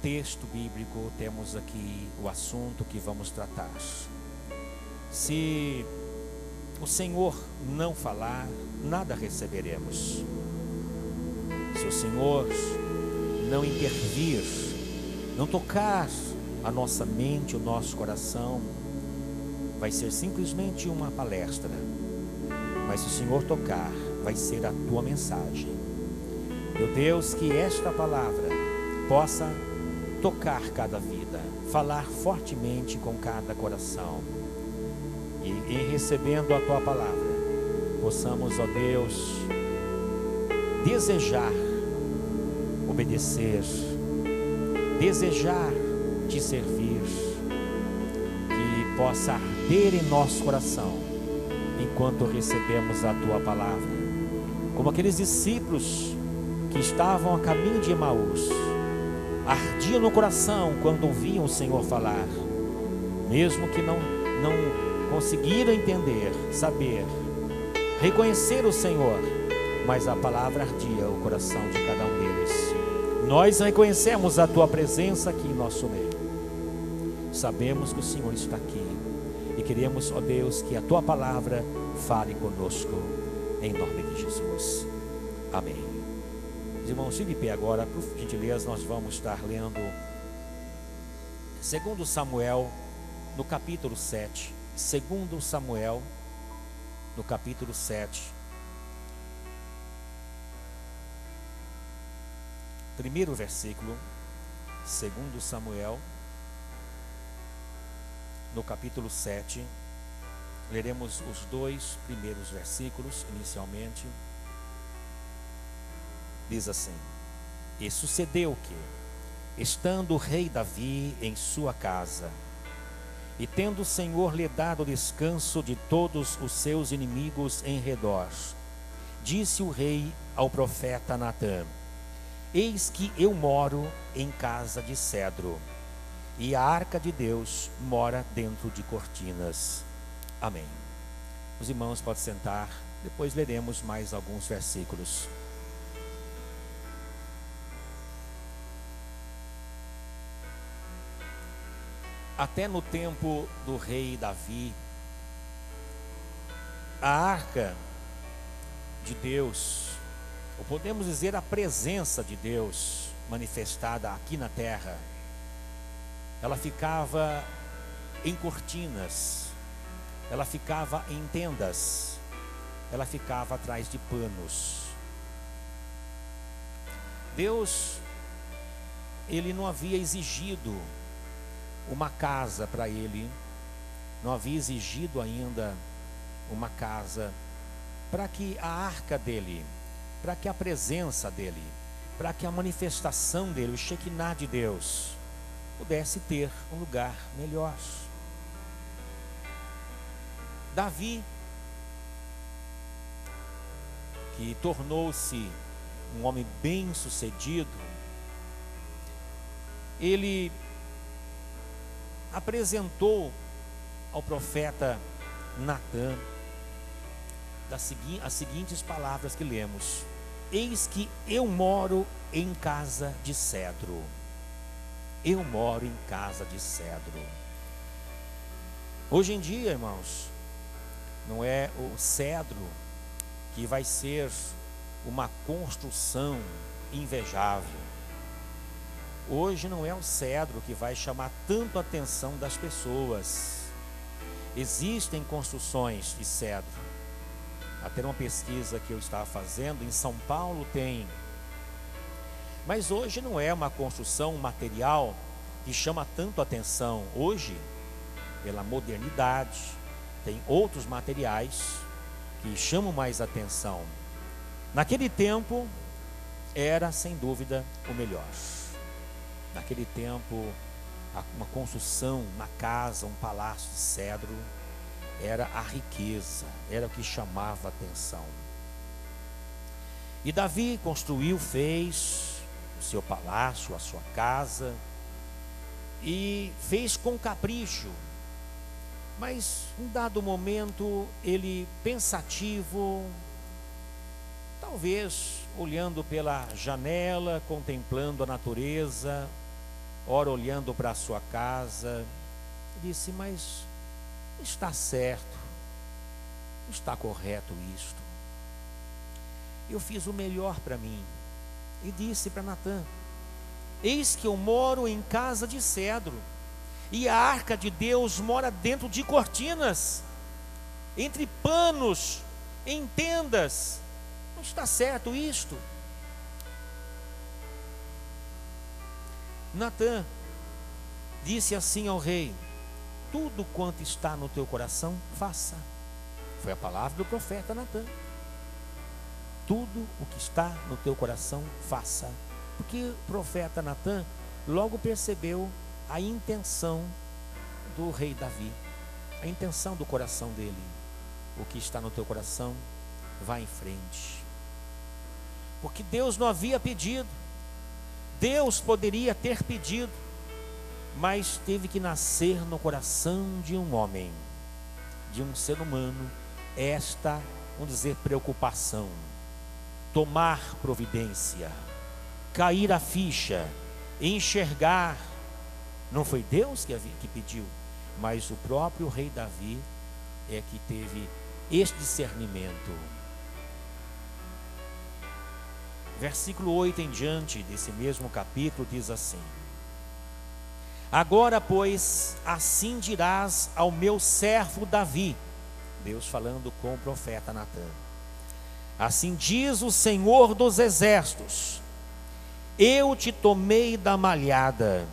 texto bíblico, temos aqui o assunto que vamos tratar. Se o Senhor não falar, nada receberemos. Se o Senhor não intervir, não tocar a nossa mente, o nosso coração, vai ser simplesmente uma palestra. Mas se o Senhor tocar, vai ser a tua mensagem. Meu Deus, que esta palavra possa tocar cada vida, falar fortemente com cada coração. E em recebendo a tua palavra, possamos, ó Deus, desejar obedecer, desejar te servir, que possa arder em nosso coração enquanto recebemos a tua palavra, como aqueles discípulos que estavam a caminho de Emaús, ardiam no coração quando ouviam o Senhor falar, mesmo que não conseguiram entender, saber, reconhecer o Senhor, mas a palavra ardia o coração de cada um deles. Nós reconhecemos a tua presença aqui em nosso meio, sabemos que o Senhor está aqui e queremos, ó Deus, que a tua palavra fale conosco, em nome de Jesus, amém. Os irmãos, fiquem de pé agora, por gentileza. Nós vamos estar lendo 2 Samuel no capítulo 7. 2 Samuel no capítulo 7. Primeiro versículo, 2 Samuel no capítulo 7. Leremos os dois primeiros versículos inicialmente. Diz assim: E sucedeu que, estando o rei Davi em sua casa, e tendo o Senhor lhe dado descanso de todos os seus inimigos em redor, disse o rei ao profeta Natã: Eis que eu moro em casa de cedro, e a arca de Deus mora dentro de cortinas. Amém. Os irmãos podem sentar, depois leremos mais alguns versículos. Até no tempo do rei Davi, a arca de Deus, ou podemos dizer a presença de Deus manifestada aqui na terra, ela ficava em cortinas, ela ficava em tendas, ela ficava atrás de panos. Deus, ele não havia exigido uma casa para ele, não havia exigido ainda uma casa para que a arca dele, para que a presença dele, para que a manifestação dele, o Shekinah de Deus, pudesse ter um lugar melhor. Davi, que tornou-se um homem bem-sucedido, ele apresentou ao profeta Natã as seguintes palavras que lemos: Eis que eu moro em casa de cedro. Eu moro em casa de cedro. Hoje em dia, irmãos, não é o cedro que vai ser uma construção invejável. Hoje não é o cedro que vai chamar tanto a atenção das pessoas. Existem construções de cedro. Até uma pesquisa que eu estava fazendo, em São Paulo tem. Mas hoje não é uma construção, um material que chama tanto a atenção. Hoje, pela modernidade, tem outros materiais que chamam mais atenção. Naquele tempo, era sem dúvida o melhor. Naquele tempo, uma construção, uma casa, um palácio de cedro, era a riqueza, era o que chamava a atenção. E Davi construiu, fez o seu palácio, a sua casa, e fez com capricho. Mas, em dado momento, ele pensativo, talvez olhando pela janela, contemplando a natureza, ora olhando para a sua casa, disse: mas está certo, está correto isto. Eu fiz o melhor para mim. E disse para Natã: eis que eu moro em casa de cedro, e a arca de Deus mora dentro de cortinas, entre panos, em tendas. Não está certo isto? Natã disse assim ao rei: tudo quanto está no teu coração, faça. Foi a palavra do profeta Natã. Tudo o que está no teu coração, faça. Porque o profeta Natã logo percebeu a intenção do rei Davi, a intenção do coração dele. O que está no teu coração, vá em frente. Porque Deus não havia pedido. Deus poderia ter pedido, mas teve que nascer no coração de um homem, de um ser humano, esta, vamos dizer, preocupação. Tomar providência, cair a ficha, enxergar. Não foi Deus que pediu, mas o próprio rei Davi é que teve este discernimento. Versículo 8 em diante desse mesmo capítulo diz assim: agora, pois, assim dirás ao meu servo Davi, Deus falando com o profeta Natã: assim diz o Senhor dos exércitos, eu te tomei da malhada,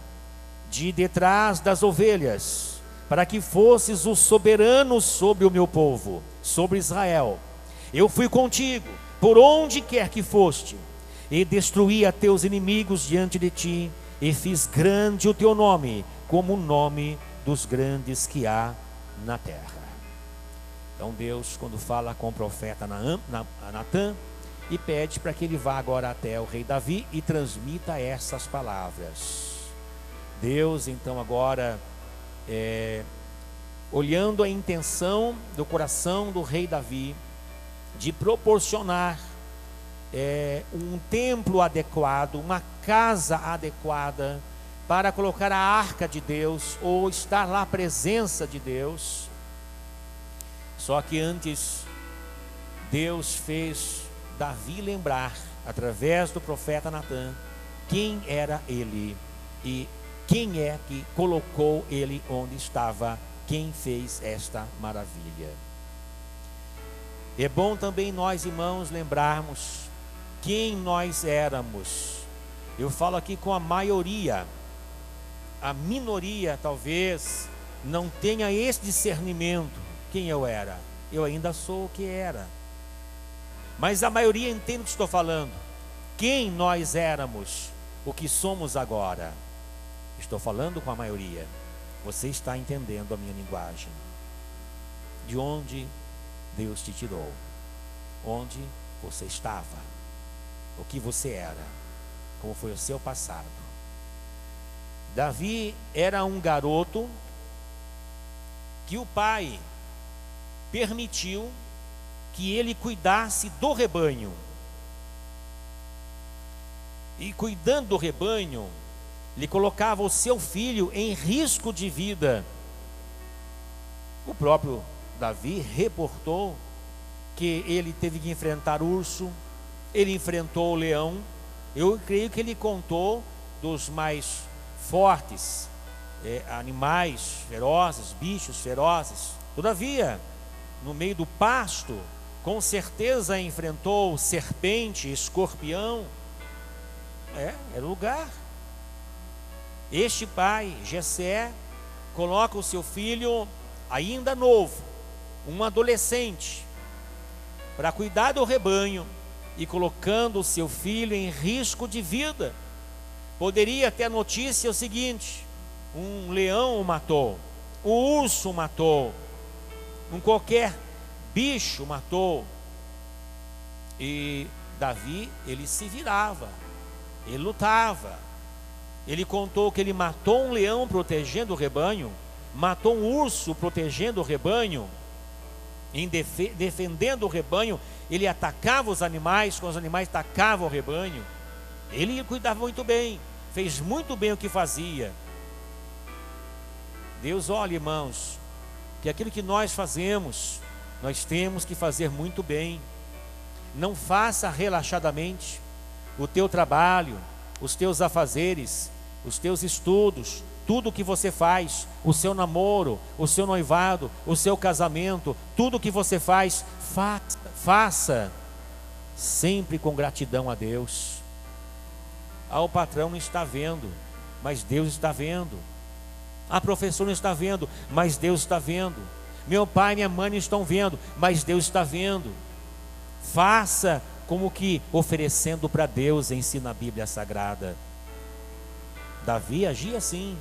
de detrás das ovelhas, para que fosses o soberano sobre o meu povo, sobre Israel. Eu fui contigo, por onde quer que foste, e destruí a teus inimigos diante de ti, e fiz grande o teu nome, como o nome dos grandes que há na terra. Então Deus, quando fala com o profeta Natã, e pede para que ele vá agora até o rei Davi e transmita essas palavras. Deus então agora, olhando a intenção do coração do rei Davi, de proporcionar um templo adequado, uma casa adequada, para colocar a arca de Deus, ou estar lá a presença de Deus. Só que antes, Deus fez Davi lembrar, através do profeta Natã, quem era ele e quem é que colocou ele onde estava, quem fez esta maravilha. É bom também nós, irmãos, lembrarmos quem nós éramos. Eu falo aqui com a maioria. A minoria talvez não tenha esse discernimento. Quem eu era? Eu ainda sou o que era. Mas a maioria entende o que estou falando. Quem nós éramos, o que somos agora. Estou falando com a maioria. Você está entendendo a minha linguagem. De onde Deus te tirou, onde você estava, o que você era, como foi o seu passado. Davi era um garoto que o pai permitiu que ele cuidasse do rebanho. E cuidando do rebanho, ele colocava o seu filho em risco de vida. O próprio Davi reportou que ele teve que enfrentar urso, ele enfrentou o leão. Eu creio que ele contou dos mais fortes, animais ferozes, bichos ferozes. Todavia, no meio do pasto, com certeza enfrentou serpente, escorpião. Era o lugar. Este pai, Jessé, coloca o seu filho ainda novo, um adolescente, para cuidar do rebanho, e colocando o seu filho em risco de vida. Poderia ter a notícia o seguinte: um leão o matou, um urso o matou, um qualquer bicho matou. E Davi, ele se virava, ele lutava. Ele contou que ele matou um leão protegendo o rebanho, matou um urso protegendo o rebanho, defendendo o rebanho. Ele atacava os animais, quando os animais atacavam o rebanho, ele cuidava muito bem. fez muito bem o que fazia. Deus olha, irmãos, que aquilo que nós fazemos, nós temos que fazer muito bem. Não faça relaxadamente. O teu trabalho, os teus afazeres, os teus estudos, tudo o que você faz, o seu namoro, o seu noivado, o seu casamento, tudo o que você faz, faça sempre com gratidão a Deus. O patrão não está vendo, mas Deus está vendo. A professora não está vendo, mas Deus está vendo. Meu pai e minha mãe não estão vendo, mas Deus está vendo. Faça como que oferecendo para Deus, ensina a Bíblia Sagrada. Davi agia assim.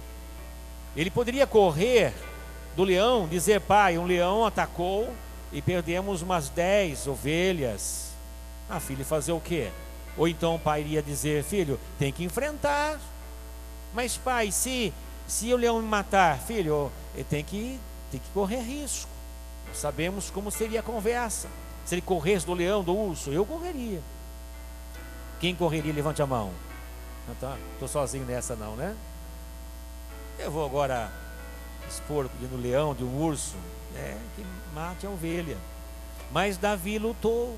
Ele poderia correr do leão, dizer: pai, um leão atacou e perdemos umas 10 ovelhas. Filho, fazer o quê? Ou então o pai iria dizer: filho, tem que enfrentar. Mas pai, se o leão me matar, filho, ele tem que correr risco. Nós sabemos como seria a conversa. Se ele corresse do leão, do urso, eu correria. Quem correria, levante a mão. Estou sozinho nessa não, né? Eu vou agora expor de um leão, de um urso, que mate a ovelha. Mas Davi lutou.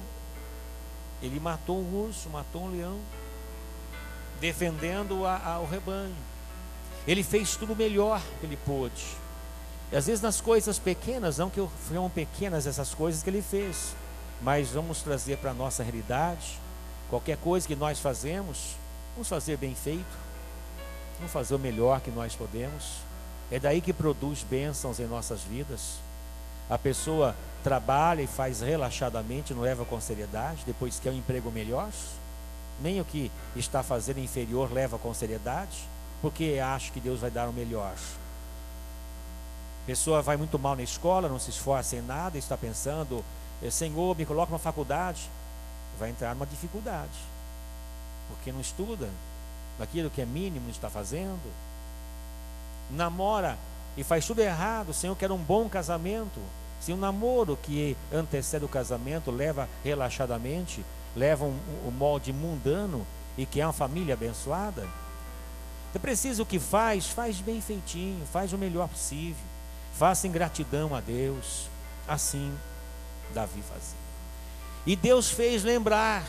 Ele matou um urso, matou um leão, defendendo o rebanho. Ele fez tudo melhor que ele pôde. E às vezes nas coisas pequenas, não que foram pequenas essas coisas que ele fez, mas vamos trazer para a nossa realidade. Qualquer coisa que nós fazemos, vamos fazer bem feito, vamos fazer o melhor que nós podemos. É daí que produz bênçãos em nossas vidas. A pessoa trabalha e faz relaxadamente, não leva com seriedade, depois quer um emprego melhor. Nem o que está fazendo inferior leva com seriedade, porque acha que Deus vai dar o melhor. A pessoa vai muito mal na escola, não se esforça em nada, está pensando: Senhor, me coloca numa faculdade. Vai entrar numa dificuldade, porque não estuda naquilo que é mínimo, não está fazendo. Namora e faz tudo errado. O Senhor quer um bom casamento. Se um namoro que antecede o casamento leva relaxadamente, leva um molde mundano e quer uma família abençoada, é preciso o que faz bem feitinho, faz o melhor possível, faça em gratidão a Deus. Assim Davi fazia. E Deus fez lembrar: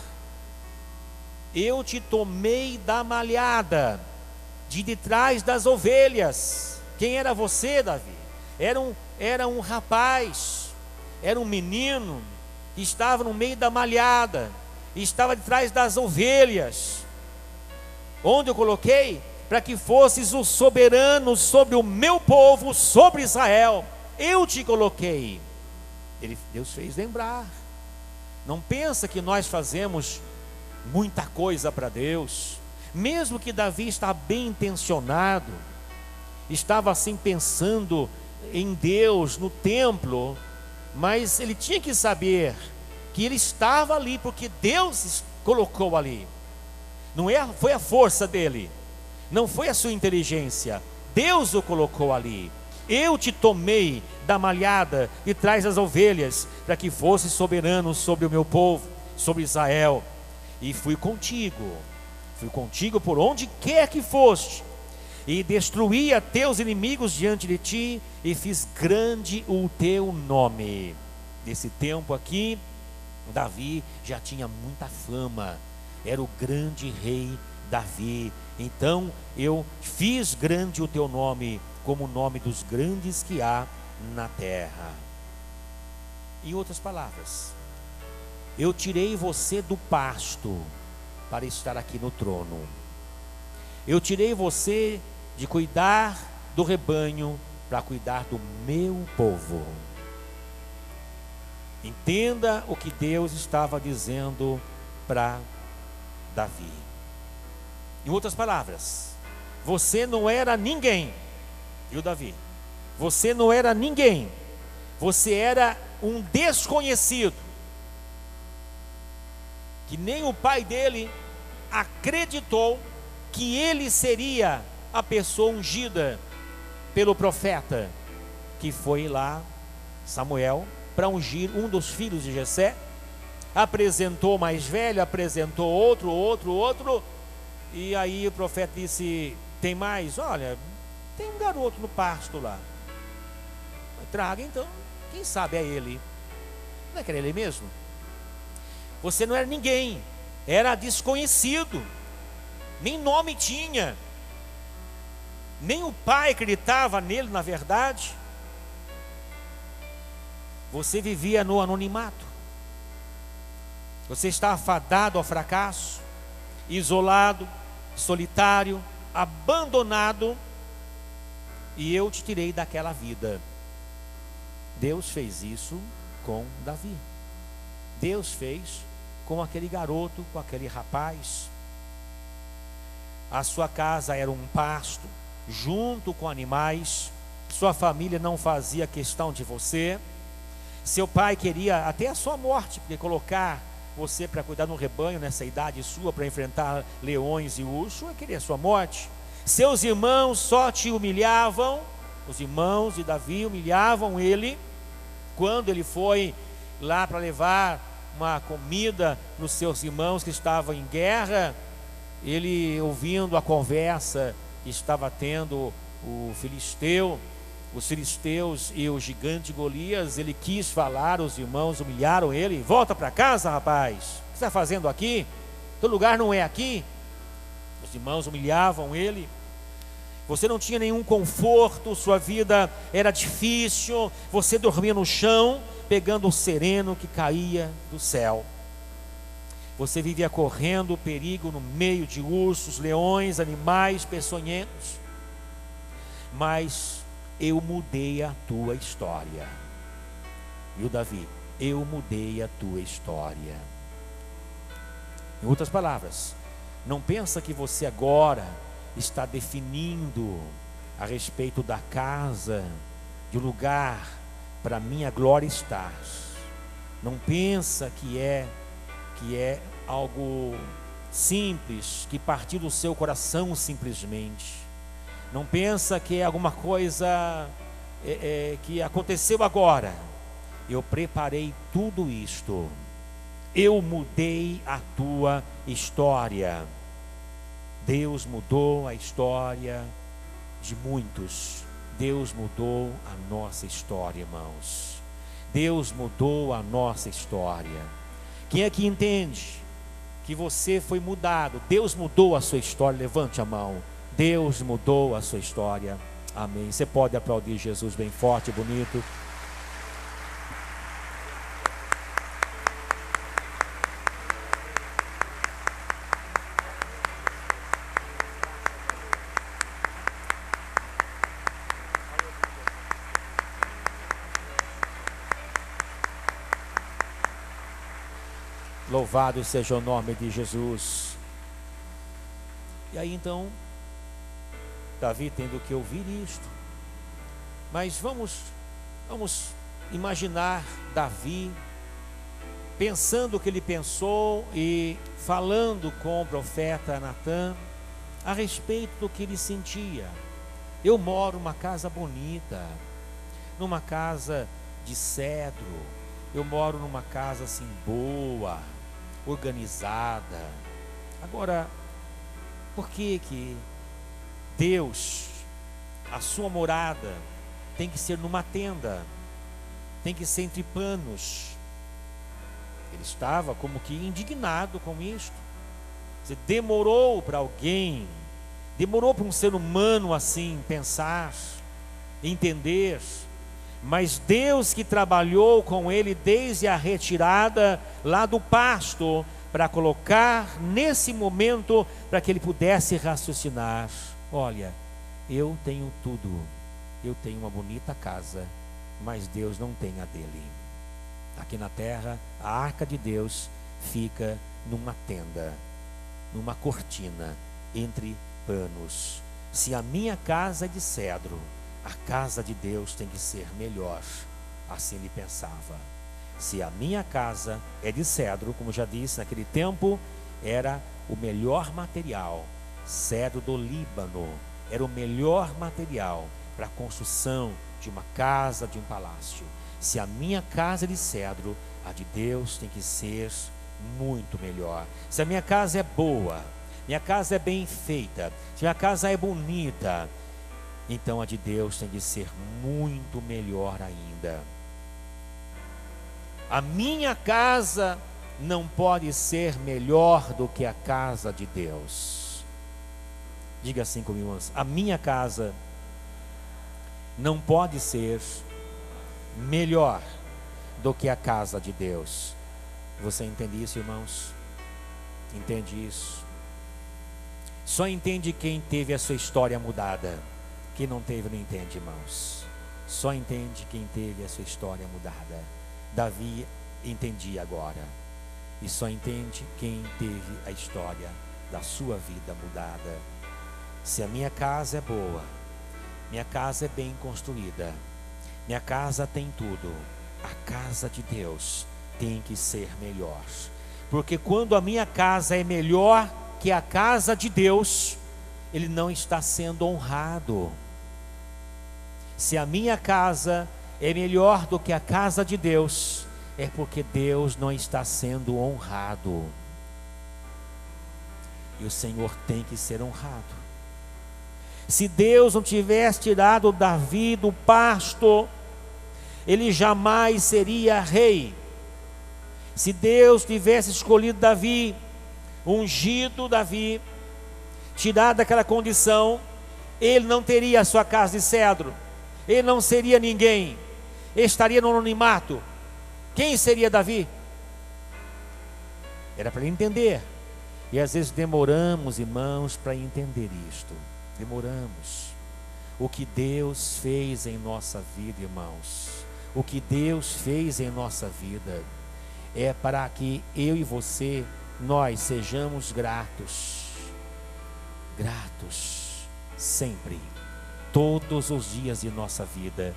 eu te tomei da malhada, de trás das ovelhas. Quem era você, Davi? Era um rapaz, era um menino que estava no meio da malhada, estava de trás das ovelhas. Onde eu coloquei? Para que fosses o soberano sobre o meu povo, sobre Israel. Eu te coloquei. Deus fez lembrar. Não pensa que nós fazemos muita coisa para Deus. Mesmo que Davi estava bem intencionado, estava assim pensando em Deus, no templo, mas ele tinha que saber que ele estava ali porque Deus colocou ali. Não foi a força dele, não foi a sua inteligência, Deus o colocou ali. Eu te tomei da malhada e traz as ovelhas, para que fosse soberano sobre o meu povo, sobre Israel. E fui contigo por onde quer que foste, e destruí a teus inimigos diante de ti, e fiz grande o teu nome. Nesse tempo aqui, Davi já tinha muita fama, era o grande rei Davi. Então eu fiz grande o teu nome, como o nome dos grandes que há na terra. Em outras palavras, eu tirei você do pasto para estar aqui no trono. Eu tirei você de cuidar do rebanho para cuidar do meu povo. Entenda o que Deus estava dizendo para Davi. Em outras palavras, você não era ninguém, viu, Davi? Você não era ninguém, você era um desconhecido, que nem o pai dele acreditou que ele seria a pessoa ungida pelo profeta, que foi lá, Samuel, para ungir um dos filhos de Jessé. Apresentou o mais velho, apresentou outro, E aí o profeta disse: tem mais? Olha, tem um garoto no pasto lá. Traga então, quem sabe é ele. Não é que era ele mesmo? Você não era ninguém, era desconhecido, nem nome tinha, nem o pai acreditava nele, na verdade. Você vivia no anonimato, você estava fadado ao fracasso, isolado, solitário, abandonado, e eu te tirei daquela vida. Deus fez isso com Davi. Deus fez com aquele garoto, com aquele rapaz. A sua casa era um pasto, junto com animais. Sua família não fazia questão de você. Seu pai queria até a sua morte, porque colocar você para cuidar de um rebanho nessa idade sua, para enfrentar leões e ursos, ele queria a sua morte. Seus irmãos só te humilhavam. Os irmãos de Davi humilhavam ele quando ele foi lá para levar uma comida para os seus irmãos que estavam em guerra. Ele, ouvindo a conversa que estava tendo o filisteu, os filisteus e o gigante Golias, ele quis falar, os irmãos humilharam ele. Volta para casa, rapaz, o que você está fazendo aqui? Teu lugar não é aqui. Os irmãos humilhavam ele. Você não tinha nenhum conforto, sua vida era difícil, você dormia no chão, pegando o sereno que caía do céu. Você vivia correndo perigo no meio de ursos, leões, animais peçonhentos. Mas eu mudei a tua história. Viu, Davi? Eu mudei a tua história. Em outras palavras, não pensa que você agora está definindo a respeito da casa, de lugar para minha glória estar. Não pensa que é algo simples, que partiu do seu coração simplesmente. Não pensa que é alguma coisa que aconteceu agora. Eu preparei tudo isto. Eu mudei a tua história. Deus mudou a história de muitos. Deus mudou a nossa história, irmãos. Deus mudou a nossa história. Quem é que entende que você foi mudado? Deus mudou a sua história. Levante a mão. Deus mudou a sua história. Amém. Você pode aplaudir Jesus bem forte e bonito. Louvado seja o nome de Jesus. E aí então, Davi tendo que ouvir isto. Mas vamos imaginar Davi pensando o que ele pensou e falando com o profeta Natã a respeito do que ele sentia. Eu moro numa casa bonita, numa casa de cedro. Eu moro numa casa assim boa, organizada. Agora, por que Deus, a sua morada, tem que ser numa tenda, tem que ser entre panos? Ele estava como que indignado com isto. Você demorou para alguém, demorou para um ser humano assim pensar, entender. Mas Deus que trabalhou com ele desde a retirada lá do pasto, para colocar nesse momento, para que ele pudesse raciocinar. Olha, eu tenho tudo, eu tenho uma bonita casa, mas Deus não tem a dele. Aqui na terra, a arca de Deus fica numa tenda, numa cortina, entre panos. Se a minha casa é de cedro, a casa de Deus tem que ser melhor. Assim ele pensava. Se a minha casa é de cedro, como já disse, naquele tempo era o melhor material. Cedro do Líbano era o melhor material para a construção de uma casa, de um palácio. Se a minha casa é de cedro, a de Deus tem que ser muito melhor. Se a minha casa é boa, minha casa é bem feita, se minha casa é bonita, então a de Deus tem que ser muito melhor ainda. A minha casa não pode ser melhor do que a casa de Deus. Diga assim comigo, irmãos: a minha casa não pode ser melhor do que a casa de Deus. Você entende isso, irmãos? Entende isso? Só entende quem teve a sua história mudada. Quem não teve não entende, irmãos. Só entende quem teve a sua história mudada. Davi entendia agora. E só entende quem teve a história da sua vida mudada. Se a minha casa é boa, minha casa é bem construída, minha casa tem tudo, a casa de Deus tem que ser melhor. Porque quando a minha casa é melhor que a casa de Deus, ele não está sendo honrado. Se a minha casa é melhor do que a casa de Deus, é porque Deus não está sendo honrado. E o Senhor tem que ser honrado. Se Deus não tivesse tirado Davi do pasto, ele jamais seria rei. Se Deus tivesse escolhido Davi, ungido Davi, tirado daquela condição, ele não teria a sua casa de cedro, ele não seria ninguém, ele estaria no anonimato. Quem seria Davi? Era para ele entender. E às vezes demoramos, irmãos, para entender isto. Demoramos. O que Deus fez em nossa vida, irmãos, o que Deus fez em nossa vida é para que eu e você, nós sejamos gratos. Gratos sempre, todos os dias de nossa vida.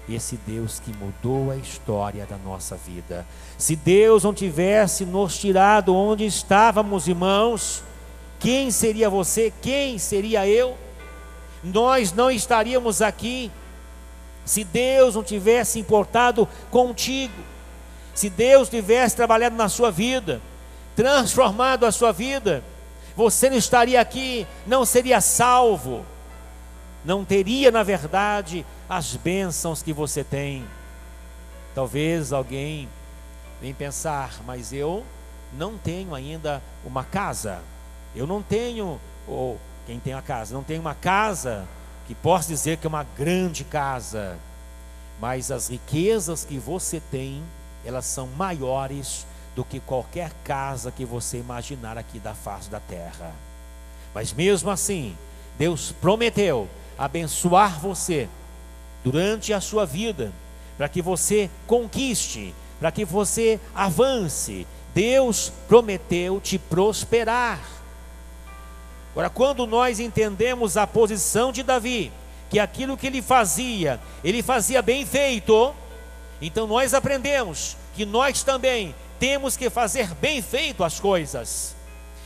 Esse Deus que mudou a história da nossa vida. Se Deus não tivesse nos tirado onde estávamos, irmãos, quem seria você? Quem seria eu? Nós não estaríamos aqui. Se Deus não tivesse importado contigo, se Deus tivesse trabalhado na sua vida, transformado a sua vida, você não estaria aqui, não seria salvo, não teria, na verdade, as bênçãos que você tem. Talvez alguém venha pensar: mas eu não tenho ainda uma casa, eu não tenho, ou quem tem a casa, não tem uma casa que possa dizer que é uma grande casa, mas as riquezas que você tem, elas são maiores do que qualquer casa que você imaginar aqui da face da terra. Mas mesmo assim, Deus prometeu abençoar você durante a sua vida, para que você conquiste, para que você avance. Deus prometeu te prosperar. Agora, quando nós entendemos a posição de Davi, que aquilo que ele fazia bem feito, então nós aprendemos que nós também temos que fazer bem feito as coisas,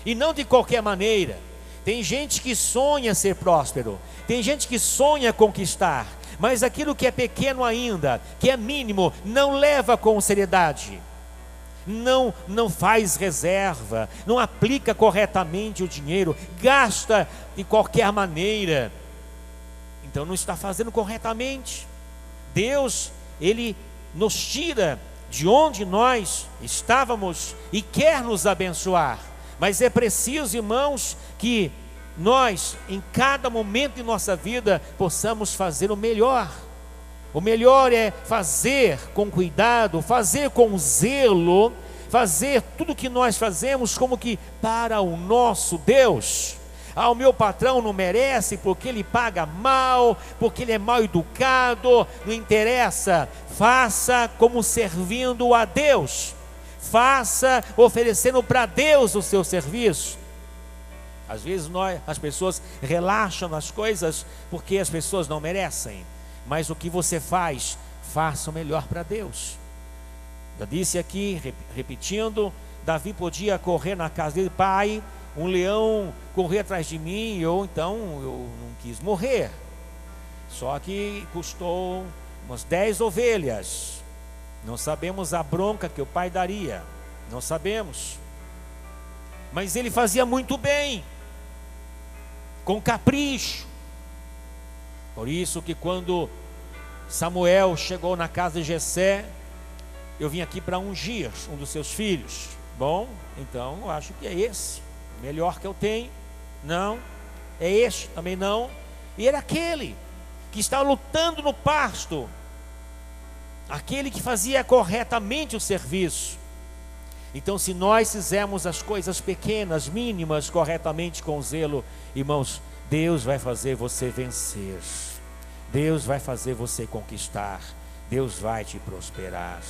e não de qualquer maneira. Tem gente que sonha ser próspero, tem gente que sonha conquistar, mas aquilo que é pequeno ainda, que é mínimo, não leva com seriedade, não faz reserva, não aplica corretamente o dinheiro, gasta de qualquer maneira, então não está fazendo corretamente. Deus, Ele nos tira de onde nós estávamos e quer nos abençoar, mas é preciso, irmãos, que nós, em cada momento de nossa vida, possamos fazer o melhor. O melhor é fazer com cuidado, fazer com zelo, fazer tudo que nós fazemos como que para o nosso Deus. O meu patrão não merece porque ele paga mal, porque ele é mal educado, não interessa. Faça como servindo a Deus, faça oferecendo para Deus o seu serviço. Às vezes as pessoas relaxam nas coisas porque as pessoas não merecem, mas o que você faz, faça o melhor para Deus. Já disse aqui, repetindo, Davi podia correr na casa dele: pai, um leão correr atrás de mim, ou então eu não quis morrer, só que custou umas 10 ovelhas, não sabemos a bronca que o pai daria, não sabemos, mas ele fazia muito bem, com capricho. Por isso que quando Samuel chegou na casa de Jessé, eu vim aqui para ungir um dos seus filhos. Bom, então eu acho que é esse, o melhor que eu tenho. Não, é este, também não. E era aquele que estava lutando no pasto, aquele que fazia corretamente o serviço. Então, se nós fizermos as coisas pequenas, mínimas, corretamente, com zelo, irmãos, Deus vai fazer você vencer, Deus vai fazer você conquistar, Deus vai te prosperar.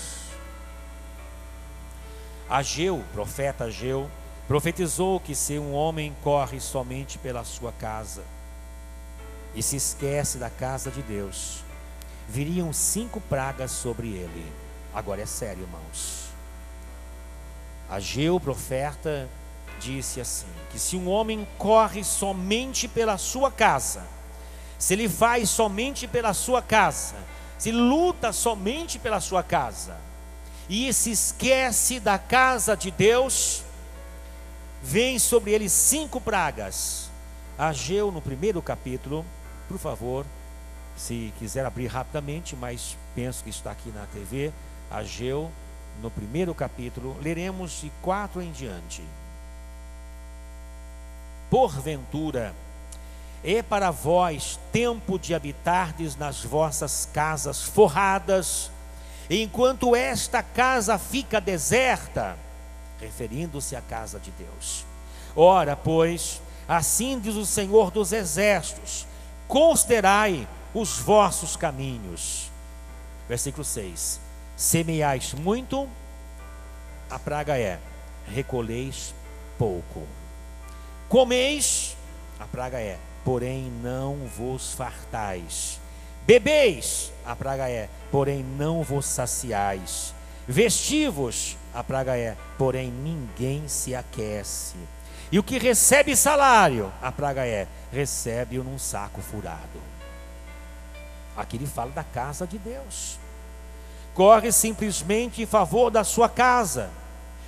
Ageu, profeta Ageu, profetizou que se um homem corre somente pela sua casa e se esquece da casa de Deus, viriam 5 pragas sobre ele. Agora é sério, irmãos. Ageu, profeta, disse assim, que se um homem corre somente pela sua casa, se ele faz somente pela sua casa, se luta somente pela sua casa, e se esquece da casa de Deus, vem sobre ele 5 pragas. Ageu, no primeiro capítulo, por favor, se quiser abrir rapidamente, mas penso que está aqui na TV, Ageu, no primeiro capítulo, leremos de 4 em diante. Porventura, é para vós tempo de habitardes nas vossas casas forradas, enquanto esta casa fica deserta, referindo-se à casa de Deus. Ora, pois, assim diz o Senhor dos Exércitos, considerai os vossos caminhos. Versículo 6. Semeais muito, a praga é, recolheis pouco. Comeis, a praga é, porém não vos fartais. Bebeis, a praga é, porém não vos saciais. Vestivos, a praga é, porém ninguém se aquece. E o que recebe salário, a praga é, recebe-o num saco furado. Aqui ele fala da casa de Deus. Corre simplesmente em favor da sua casa,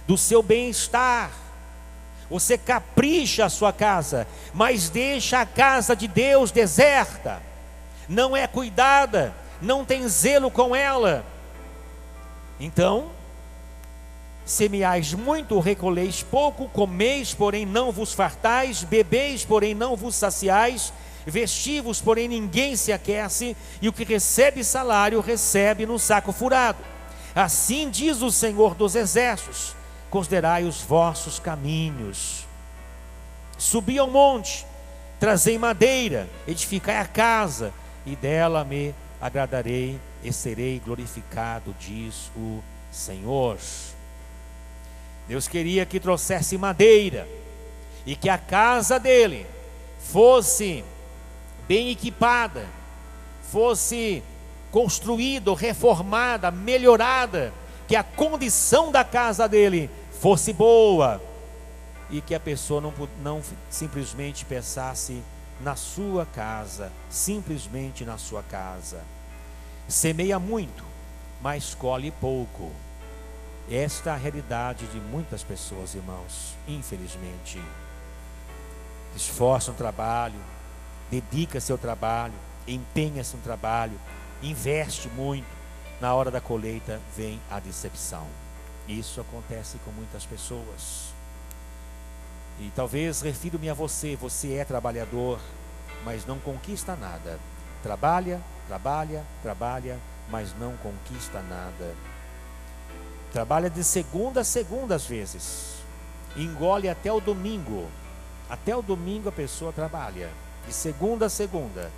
do seu bem-estar. Você capricha a sua casa, mas deixa a casa de Deus deserta, não é cuidada, não tem zelo com ela. Então, semeais muito, recolheis pouco, comeis, porém não vos fartais, bebeis, porém não vos saciais, vestivos, porém ninguém se aquece, e o que recebe salário, recebe no saco furado. Assim diz o Senhor dos Exércitos, considerai os vossos caminhos. Subi ao monte, trazei madeira, edificai a casa, e dela me agradarei e serei glorificado, diz o Senhor. Deus queria que trouxesse madeira, e que a casa dele fosse bem equipada, fosse construída, reformada, melhorada, que a condição da casa dele fosse boa, e que a pessoa não simplesmente pensasse na sua casa, simplesmente na sua casa. Semeia muito, mas colhe pouco. Esta é a realidade de muitas pessoas, irmãos, infelizmente. Esforça no trabalho, dedica seu trabalho, empenha-se no trabalho, investe muito, na hora da colheita vem a decepção. Isso acontece com muitas pessoas. E talvez refiro-me a você, você é trabalhador, mas não conquista nada. Trabalha, trabalha, trabalha, mas não conquista nada. Trabalha de segunda a segunda às vezes, engole até o domingo. Até o domingo a pessoa trabalha, de segunda a segunda,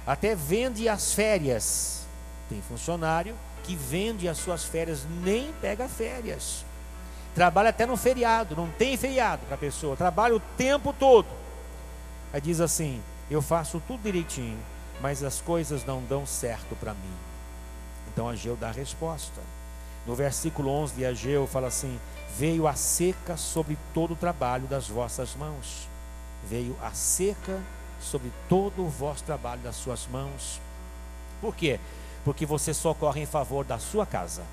até vende as férias. Tem funcionário que vende as suas férias, nem pega férias, trabalha até no feriado, não tem feriado para a pessoa, trabalha o tempo todo. Aí diz assim, eu faço tudo direitinho, mas as coisas não dão certo para mim. Então Ageu dá a resposta. No versículo 11 de Ageu fala assim, veio a seca sobre todo o trabalho das vossas mãos. Veio a seca sobre todo o vosso trabalho das suas mãos. Por quê? Porque você só corre em favor da sua casa.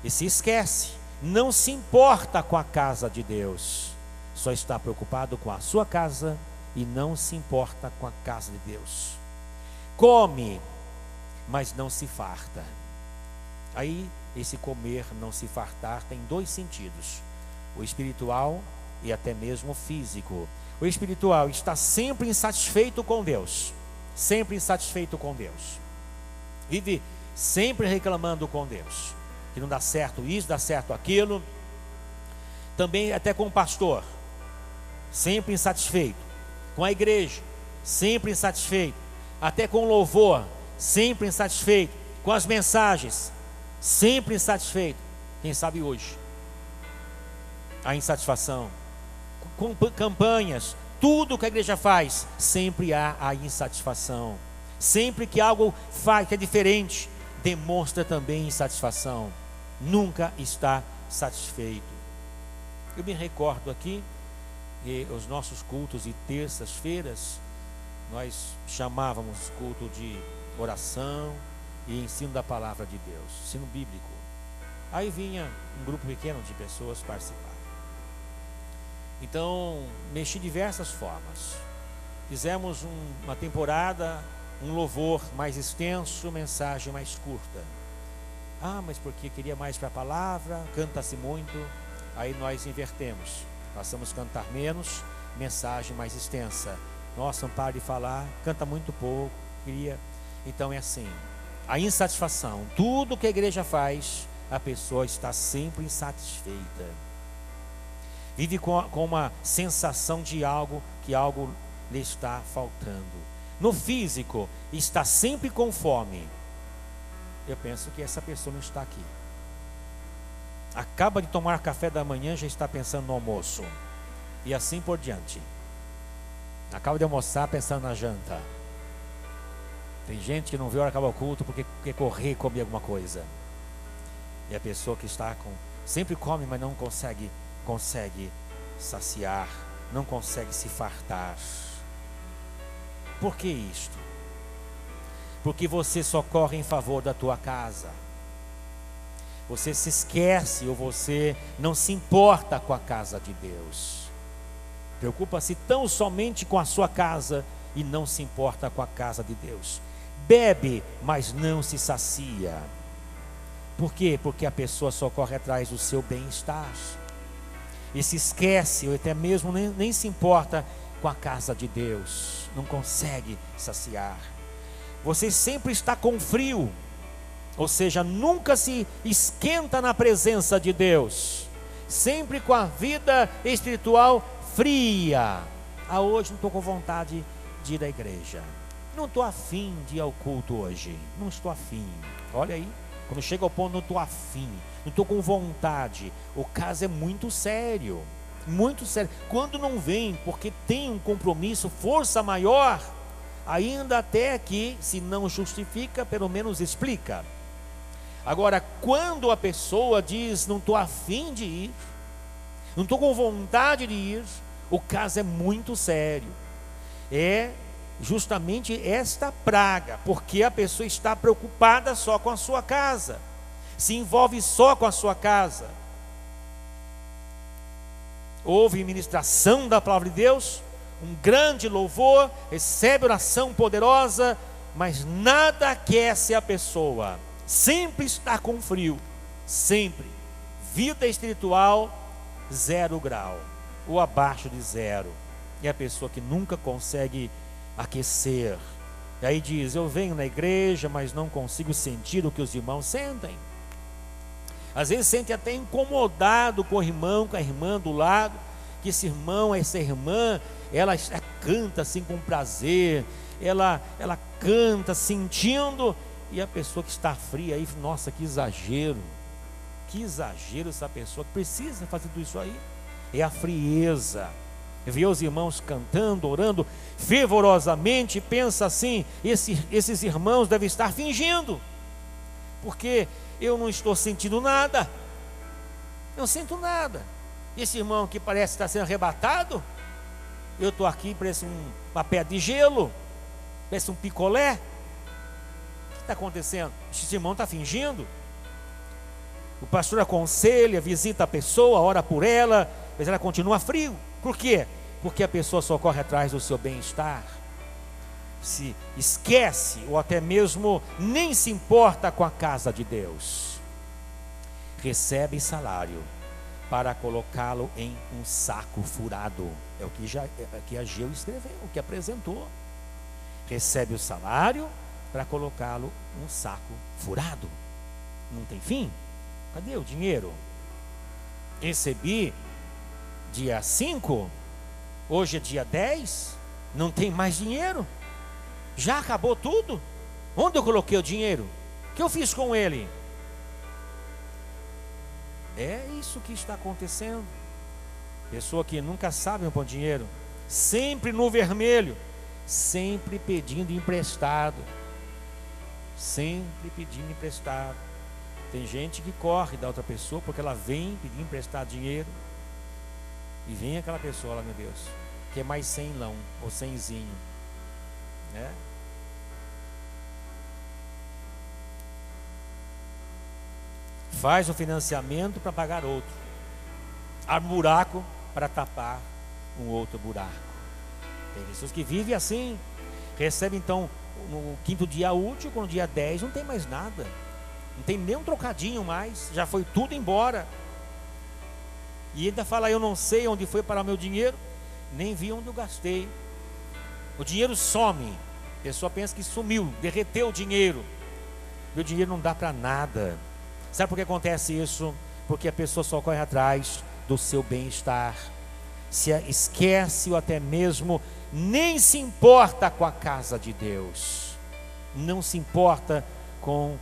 E se esquece, não se importa com a casa de Deus. só está preocupado com a sua casa e não se importa com a casa de Deus. Come, mas não se farta. Aí, esse comer, não se fartar, tem dois sentidos: o espiritual e até mesmo o físico. O espiritual está sempre insatisfeito com Deus, sempre insatisfeito com Deus, vive sempre reclamando com Deus, que não dá certo isso, dá certo aquilo. Também até com o pastor, sempre insatisfeito. Com a igreja, sempre insatisfeito. Até com o louvor, sempre insatisfeito. Com as mensagens, sempre insatisfeito. Quem sabe hoje a insatisfação. Com campanhas, tudo que a igreja faz, sempre há a insatisfação. Sempre que algo faz que é diferente, demonstra também insatisfação. Nunca está satisfeito. Eu me recordo aqui que os nossos cultos de terças-feiras, nós chamávamos culto de oração e ensino da palavra de Deus, ensino bíblico. Aí vinha um grupo pequeno de pessoas participar. Então, mexi de diversas formas. Fizemos uma temporada, um louvor mais extenso, mensagem mais curta. Mas porque queria mais para a palavra, canta-se muito. Aí nós invertemos, passamos a cantar menos, mensagem mais extensa. Nossa, não para de falar, canta muito pouco, queria. Então é assim, a insatisfação, tudo que a igreja faz, a pessoa está sempre insatisfeita. Vive com uma sensação de que algo lhe está faltando. No físico, está sempre com fome. Eu penso que essa pessoa não está aqui. Acaba de tomar café da manhã, já está pensando no almoço. E assim por diante. Acaba de almoçar pensando na janta. Tem gente que não vê a hora que acaba o culto porque quer correr e comer alguma coisa. E a pessoa que está sempre come, mas não consegue saciar, não consegue se fartar. Por que isto? Porque você só corre em favor da tua casa. Você se esquece ou você não se importa com a casa de Deus. Preocupa-se tão somente com a sua casa e não se importa com a casa de Deus. Bebe, mas não se sacia. Por quê? Porque a pessoa só corre atrás do seu bem-estar. E se esquece, ou até mesmo nem se importa com a casa de Deus. Não consegue saciar. Você sempre está com frio. Ou seja, nunca se esquenta na presença de Deus. Sempre com a vida espiritual fria. Hoje não estou com vontade de ir à igreja. Não estou afim de ir ao culto hoje. Não estou afim. Olha aí, quando chega ao ponto, não estou afim. Não estou com vontade. O caso é muito sério. Muito sério. Quando não vem, porque tem um compromisso, força maior, ainda até que, se não justifica, pelo menos explica. Agora, quando a pessoa diz, não estou afim de ir, não estou com vontade de ir, o caso é muito sério. É justamente esta praga, porque a pessoa está preocupada só com a sua casa, se envolve só com a sua casa. Houve ministração da palavra de Deus, um grande louvor, recebe oração poderosa, mas nada aquece a pessoa. Sempre está com frio, sempre. Vida espiritual, 0 grau, ou abaixo de 0. E a pessoa que nunca consegue aquecer. E aí diz, eu venho na igreja, mas não consigo sentir o que os irmãos sentem. Às vezes sente até incomodado com o irmão, com a irmã do lado, que esse irmão, essa irmã, ela canta assim com prazer, ela canta sentindo. E a pessoa que está fria aí, nossa, que exagero essa pessoa que precisa fazer tudo isso aí. É a frieza. Vê os irmãos cantando, orando fervorosamente, pensa assim, esses irmãos devem estar fingindo, porque eu não estou sentindo nada, não sinto nada. Esse irmão que parece estar sendo arrebatado, eu estou aqui, parece uma pedra de gelo, parece um picolé. Está acontecendo? Esse irmão está fingindo. O pastor aconselha, visita a pessoa, ora por ela, mas ela continua frio. Por quê? Porque a pessoa só corre atrás do seu bem-estar, se esquece ou até mesmo nem se importa com a casa de Deus. Recebe salário para colocá-lo em um saco furado. É o que Ageu escreveu, o que apresentou. Recebe o salário para colocá-lo em um saco furado. Não tem fim? Cadê o dinheiro? Recebi dia 5, hoje é dia 10, não tem mais dinheiro. Já acabou tudo? Onde eu coloquei o dinheiro? O que eu fiz com ele? É isso que está acontecendo. Pessoa que nunca sabe onde pôr dinheiro, sempre no vermelho, sempre pedindo emprestado. Sempre pedindo emprestado. Tem gente que corre da outra pessoa porque ela vem pedir emprestado dinheiro. E vem aquela pessoa lá, meu Deus, que é mais 100 ou 100zinho, né? Faz o financiamento para pagar outro, abre um buraco para tapar um outro buraco. Tem pessoas que vivem assim, recebem então no 5º dia útil, quando dia 10 não tem mais nada, não tem nem um trocadinho mais, já foi tudo embora. E ainda fala, eu não sei onde foi parar o meu dinheiro, nem vi onde eu gastei. O dinheiro some, a pessoa pensa que sumiu, derreteu o dinheiro. Meu dinheiro não dá para nada. Sabe por que acontece isso? Porque a pessoa só corre atrás do seu bem-estar, se esquece ou até mesmo nem se importa com a casa de Deus, não se importa com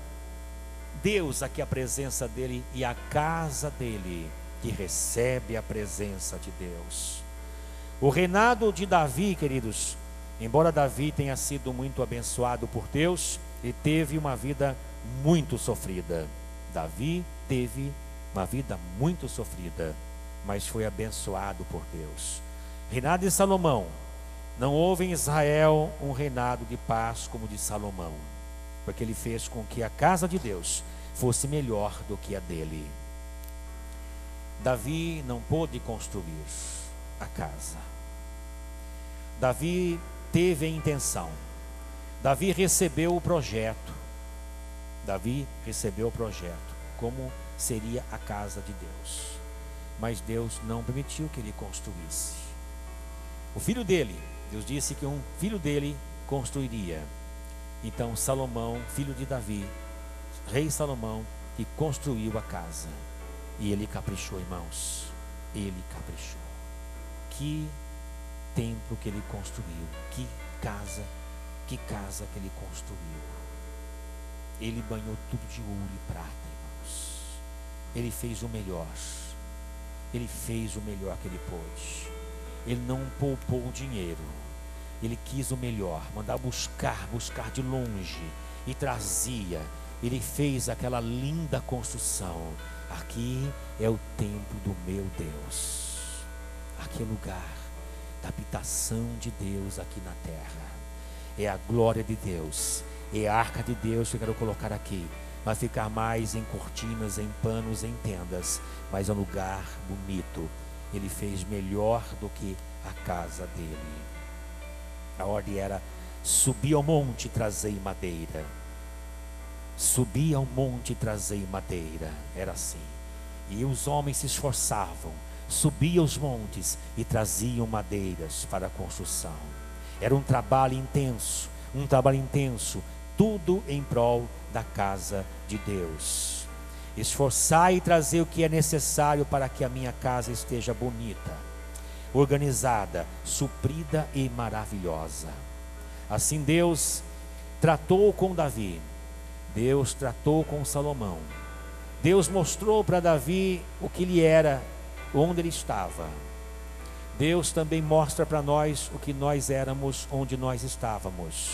Deus, aqui a presença dele e a casa dele, que recebe a presença de Deus. O reinado de Davi, queridos, embora Davi tenha sido muito abençoado por Deus, ele teve uma vida muito sofrida. Davi teve uma vida muito sofrida, mas foi abençoado por Deus. Reinado de Salomão, não houve em Israel um reinado de paz como o de Salomão, porque ele fez com que a casa de Deus fosse melhor do que a dele. Davi não pôde construir a casa. Davi teve a intenção. Davi recebeu o projeto. Davi recebeu o projeto, como seria a casa de Deus. Mas Deus não permitiu que ele construísse. O filho dele, Deus disse que um filho dele construiria. Então Salomão, filho de Davi, rei Salomão, que construiu a casa. E ele caprichou, irmãos. Ele caprichou. Que templo que ele construiu. Que casa que ele construiu. Ele banhou tudo de ouro e prata, irmãos. Ele fez o melhor. Ele fez o melhor que ele pôde. Ele não poupou o dinheiro. Ele quis o melhor, mandar buscar de longe, e trazia. Ele fez aquela linda construção. Aqui é o templo do meu Deus. Aqui é o lugar da habitação de Deus aqui na terra. É a glória de Deus. É a arca de Deus que eu quero colocar aqui. Vai ficar mais em cortinas, em panos, em tendas, mas é um lugar bonito. Ele fez melhor do que a casa dele. A ordem era: subir ao monte e trazei madeira. Subir ao monte e trazei madeira. Era assim. E os homens se esforçavam, subiam os montes e traziam madeiras para a construção. Era um trabalho intenso, tudo em prol da casa de Deus. Esforçai e trazer o que é necessário para que a minha casa esteja bonita, organizada, suprida e maravilhosa. Assim Deus tratou com Davi, Deus tratou com Salomão. Deus mostrou para Davi o que ele era, onde ele estava. Deus também mostra para nós o que nós éramos, onde nós estávamos.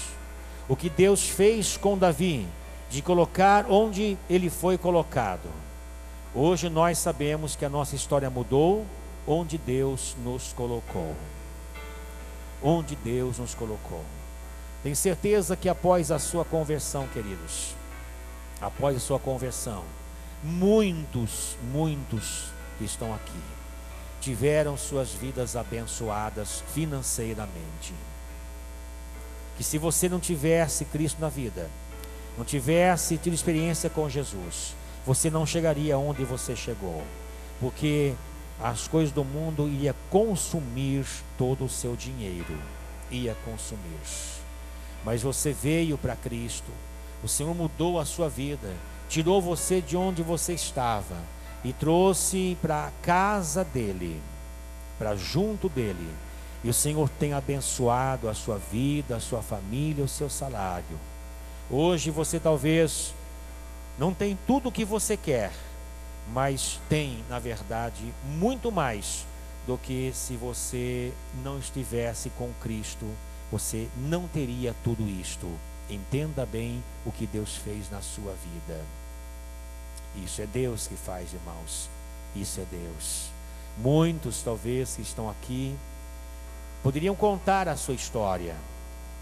O que Deus fez com Davi, de colocar onde ele foi colocado. Hoje nós sabemos que a nossa história mudou, onde Deus nos colocou. Onde Deus nos colocou. Tenho certeza que após a sua conversão, queridos, após a sua conversão, muitos que estão aqui tiveram suas vidas abençoadas financeiramente. Que se você não tivesse Cristo na vida, não tivesse tido experiência com Jesus, você não chegaria onde você chegou, porque as coisas do mundo iam consumir todo o seu dinheiro, ia consumir. Mas você veio para Cristo, o Senhor mudou a sua vida, tirou você de onde você estava e trouxe para a casa dele, para junto dele. E o Senhor tem abençoado a sua vida, a sua família, o seu salário. Hoje você talvez não tem tudo o que você quer, mas tem, na verdade, muito mais do que se você não estivesse com Cristo. Você não teria tudo isto. Entenda bem o que Deus fez na sua vida. Isso é Deus que faz, irmãos. Isso é Deus. Muitos, talvez, que estão aqui, poderiam contar a sua história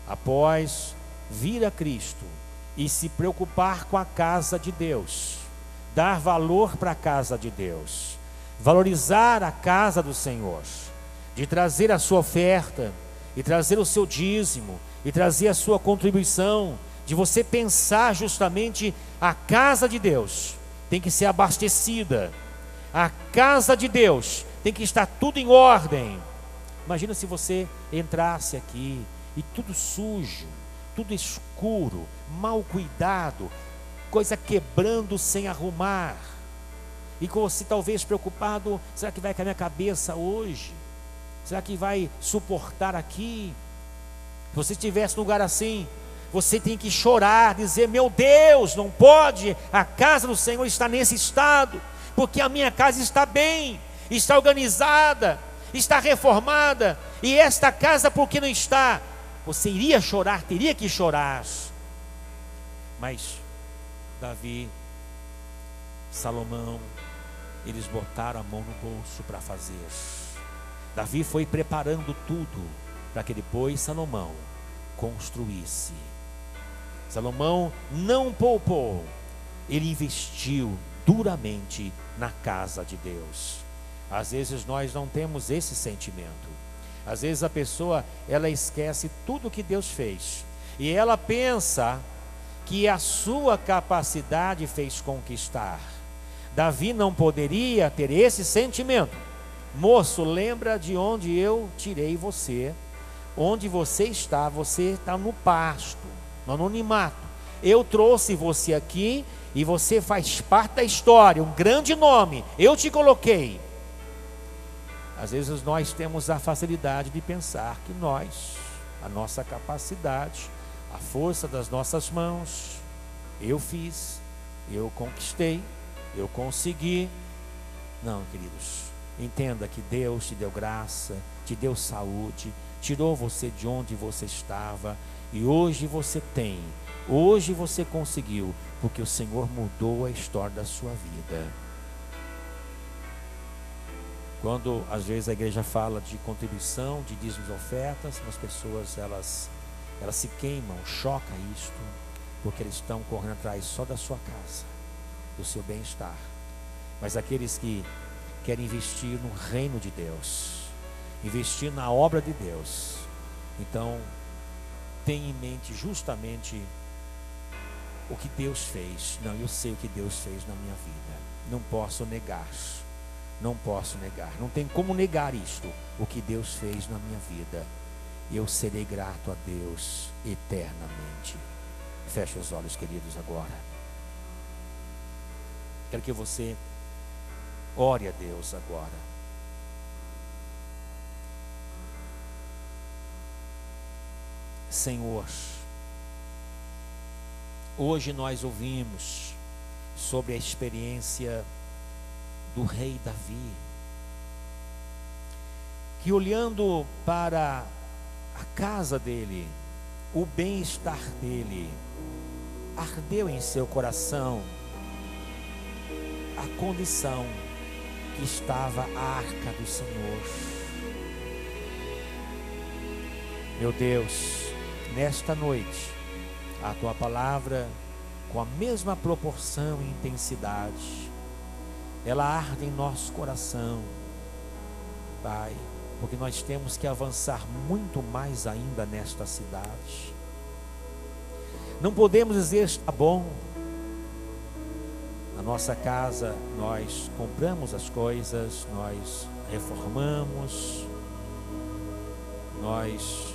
após vir a Cristo e se preocupar com a casa de Deus, dar valor para a casa de Deus, valorizar a casa do Senhor, de trazer a sua oferta, e trazer o seu dízimo, e trazer a sua contribuição, de você pensar justamente a casa de Deus tem que ser abastecida, a casa de Deus tem que estar tudo em ordem. Imagina se você entrasse aqui e tudo sujo, tudo escuro, mal cuidado, coisa quebrando sem arrumar, e com você talvez preocupado: será que vai cair a minha cabeça hoje? Será que vai suportar aqui? Se você estivesse num lugar assim, você tem que chorar, dizer: meu Deus, não pode, a casa do Senhor está nesse estado, porque a minha casa está bem, está organizada, está reformada, e esta casa por que não está? Você iria chorar, teria que chorar. Mas Davi, Salomão, eles botaram a mão no bolso para fazer. Davi foi preparando tudo para que depois Salomão construísse. Salomão não poupou, ele investiu duramente na casa de Deus. Às vezes nós não temos esse sentimento. Às vezes a pessoa, ela esquece tudo que Deus fez, e ela pensa que a sua capacidade fez conquistar. Davi não poderia ter esse sentimento. Moço, lembra de onde eu tirei você, onde você está no pasto, no anonimato. Eu trouxe você aqui e você faz parte da história, um grande nome, eu te coloquei. Às vezes nós temos a facilidade de pensar que nós, a nossa capacidade, a força das nossas mãos, eu fiz, eu conquistei, eu consegui. Não, queridos, entenda que Deus te deu graça, te deu saúde, tirou você de onde você estava, e hoje você tem, hoje você conseguiu, porque o Senhor mudou a história da sua vida. Quando às vezes a igreja fala de contribuição, de dízimos e ofertas, as pessoas elas se queimam, choca isto, porque eles estão correndo atrás só da sua casa, do seu bem-estar. Mas aqueles que querem investir no reino de Deus, investir na obra de Deus, então tem em mente justamente o que Deus fez. Não, eu sei o que Deus fez na minha vida, não posso negar, não posso negar, não tem como negar isto, o que Deus fez na minha vida. Eu serei grato a Deus eternamente. Feche os olhos, queridos, agora. Quero que você ore a Deus agora. Senhor, hoje nós ouvimos sobre a experiência do rei Davi, que olhando para a casa dele, o bem-estar dele, ardeu em seu coração a condição que estava a arca do Senhor. Meu Deus, nesta noite, a tua palavra, com a mesma proporção e intensidade, ela arde em nosso coração, Pai, porque nós temos que avançar muito mais ainda nesta cidade. Não podemos dizer está bom. Na nossa casa nós compramos as coisas, nós reformamos, nós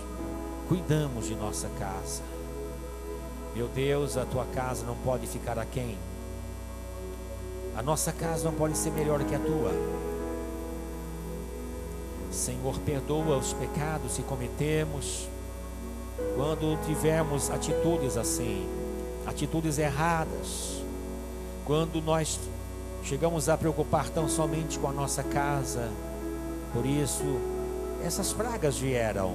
cuidamos de nossa casa. Meu Deus, a tua casa não pode ficar aquém. A nossa casa não pode ser melhor que a tua. Senhor, perdoa os pecados que cometemos quando tivermos atitudes assim, atitudes erradas, quando nós chegamos a preocupar tão somente com a nossa casa. Por isso, essas pragas vieram.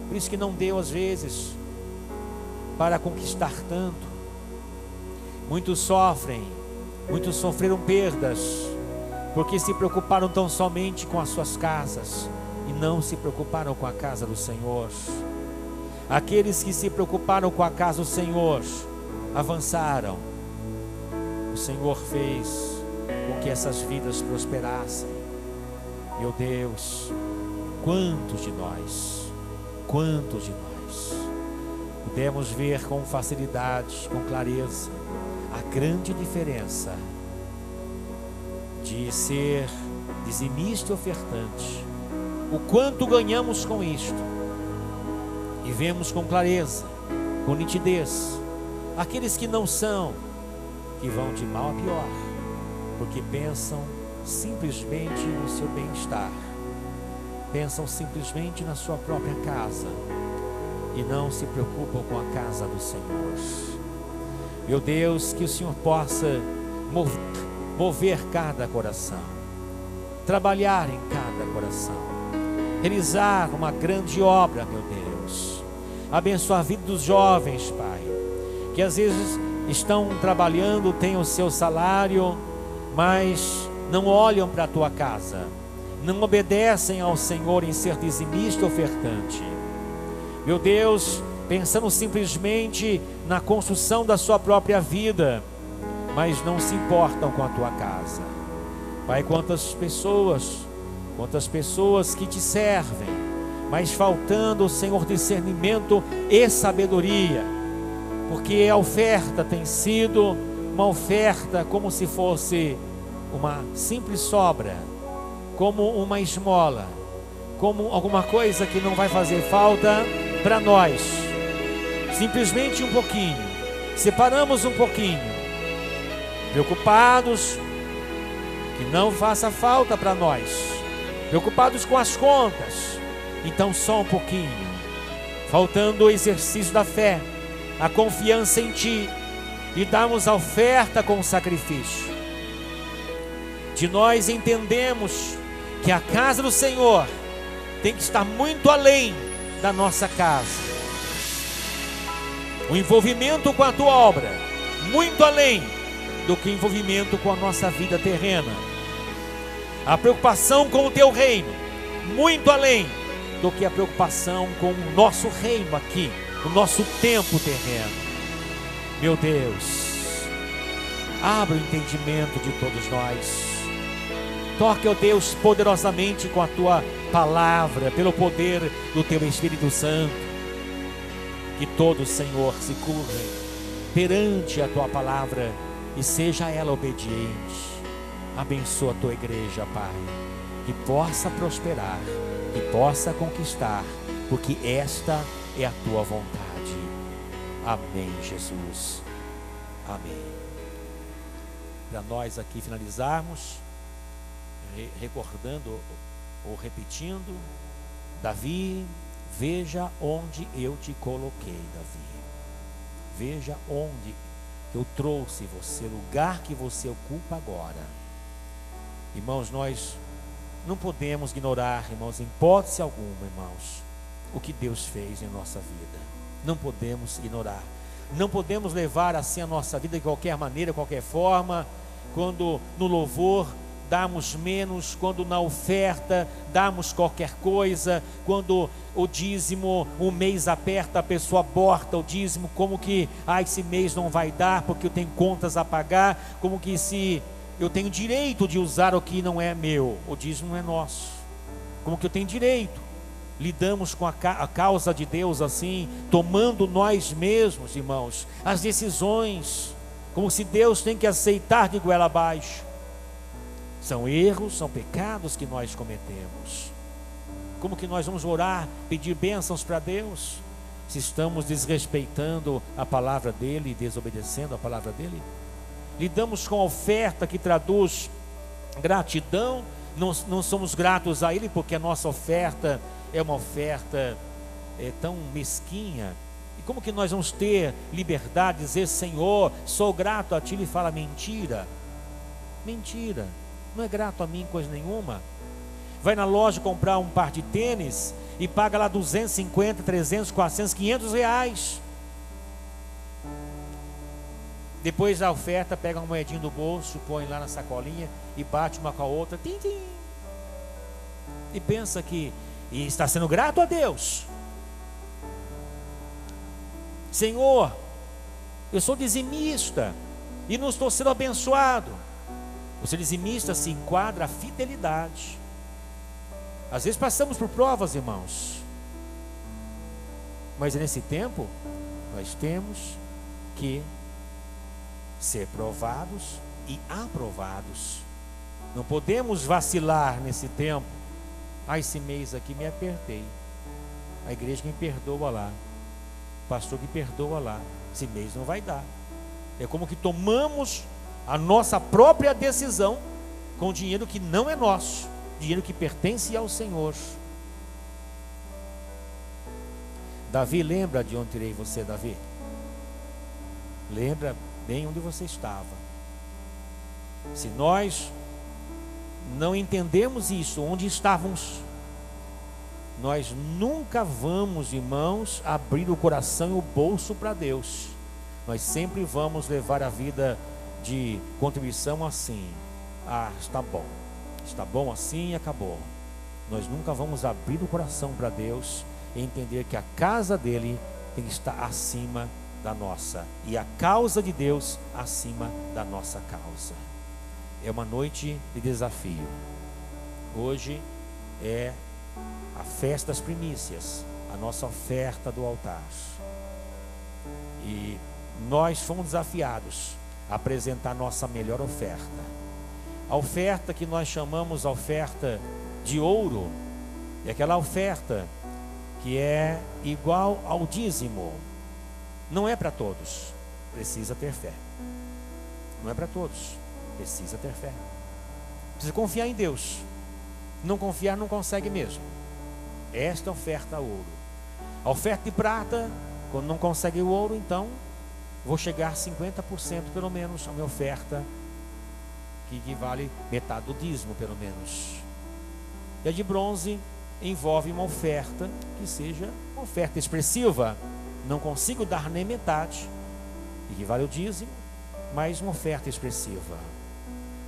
Por isso que não deu às vezes para conquistar tanto. Muitos sofrem, muitos sofreram perdas, porque se preocuparam tão somente com as suas casas e não se preocuparam com a casa do Senhor. Aqueles que se preocuparam com a casa do Senhor avançaram. O Senhor fez com que essas vidas prosperassem. Meu Deus, quantos de nós pudemos ver com facilidade, com clareza, a grande diferença de ser dizimista e ofertante, o quanto ganhamos com isto, e vemos com clareza, com nitidez, aqueles que não são, que vão de mal a pior, porque pensam simplesmente no seu bem-estar, pensam simplesmente na sua própria casa, e não se preocupam com a casa do Senhor. Meu Deus, que o Senhor possa mover cada coração, trabalhar em cada coração, realizar uma grande obra, meu Deus. Abençoa a vida dos jovens, Pai, que às vezes estão trabalhando, têm o seu salário, mas não olham para a tua casa, não obedecem ao Senhor em ser dizimista e ofertante. Meu Deus, pensando simplesmente na construção da sua própria vida, mas não se importam com a tua casa. Pai, quantas pessoas que te servem, mas faltando, Senhor, discernimento e sabedoria, porque a oferta tem sido uma oferta como se fosse uma simples sobra, como uma esmola, como alguma coisa que não vai fazer falta para nós. Simplesmente um pouquinho, separamos um pouquinho, preocupados que não faça falta para nós, preocupados com as contas, então só um pouquinho, faltando o exercício da fé, a confiança em Ti, e darmos a oferta com o sacrifício. De nós entendemos que a casa do Senhor tem que estar muito além da nossa casa, o envolvimento com a Tua obra, muito além do que o envolvimento com a nossa vida terrena, a preocupação com o Teu reino, muito além do que a preocupação com o nosso reino aqui, o nosso tempo terreno. Meu Deus, abra o entendimento de todos nós, toque, ó Deus, poderosamente com a Tua palavra, pelo poder do Teu Espírito Santo, que todos, Senhor, se curvem perante a Tua palavra e seja ela obediente. Abençoa a Tua igreja, Pai, que possa prosperar, que possa conquistar, porque esta é a Tua vontade. Amém, Jesus. Amém. Para nós aqui finalizarmos, recordando ou repetindo, Davi, veja onde eu te coloquei, Davi. Veja onde eu trouxe você, lugar que você ocupa agora. Irmãos, nós não podemos ignorar, irmãos, em hipótese alguma, irmãos, o que Deus fez em nossa vida. Não podemos ignorar. Não podemos levar assim a nossa vida de qualquer maneira, qualquer forma. Quando no louvor damos menos, quando na oferta damos qualquer coisa, quando o dízimo, o mês aperta, a pessoa aborta o dízimo, como que esse mês não vai dar porque eu tenho contas a pagar, como que se eu tenho direito de usar o que não é meu? O dízimo não é nosso. Como que eu tenho direito? Lidamos com a causa de Deus assim, tomando nós mesmos, irmãos, as decisões, como se Deus tem que aceitar de goela abaixo. São erros, são pecados que nós cometemos. Como que nós vamos orar, pedir bênçãos para Deus, se estamos desrespeitando a palavra dele e desobedecendo a palavra dele? Lidamos com a oferta que traduz gratidão, não somos gratos a ele porque a nossa oferta é uma oferta tão mesquinha. E como que nós vamos ter liberdade de dizer: Senhor, sou grato a ti? Ele fala: mentira, mentira, não é grato a mim coisa nenhuma. Vai na loja comprar um par de tênis e paga lá 250, 300, 400, 500 reais. Depois da oferta, pega uma moedinha do bolso, põe lá na sacolinha e bate uma com a outra, tim, tim, e pensa que está sendo grato a Deus. Senhor, eu sou dizimista e não estou sendo abençoado. O ser dizimista se enquadra a fidelidade. Às vezes passamos por provas, irmãos, mas nesse tempo nós temos que ser provados e aprovados. Não podemos vacilar nesse tempo. Esse mês aqui me apertei, a igreja que me perdoa lá, o pastor que perdoa lá, esse mês não vai dar. É como que tomamos a nossa própria decisão com dinheiro que não é nosso, dinheiro que pertence ao Senhor. Davi, lembra de onde tirei você, Davi? Lembra bem onde você estava. Se nós não entendemos isso, onde estávamos, nós nunca vamos, irmãos, abrir o coração e o bolso para Deus. Nós sempre vamos levar a vida de contribuição assim: está bom assim e acabou. Nós nunca vamos abrir o coração para Deus e entender que a casa dele tem que estar acima da nossa, e a causa de Deus acima da nossa causa. É uma noite de desafio. Hoje é a festa das primícias, a nossa oferta do altar. E nós fomos desafiados a apresentar nossa melhor oferta. A oferta que nós chamamos a oferta de ouro é aquela oferta que é igual ao dízimo. Não é para todos, precisa ter fé. Não é para todos, precisa ter fé. Precisa confiar em Deus. Não confiar não consegue mesmo. Esta oferta ouro. A oferta de prata, quando não consegue o ouro, então vou chegar a 50% pelo menos a minha oferta, que equivale metade do dízimo pelo menos. E a de bronze envolve uma oferta que seja uma oferta expressiva. Não consigo dar nem metade, equivale ao dízimo, mas uma oferta expressiva.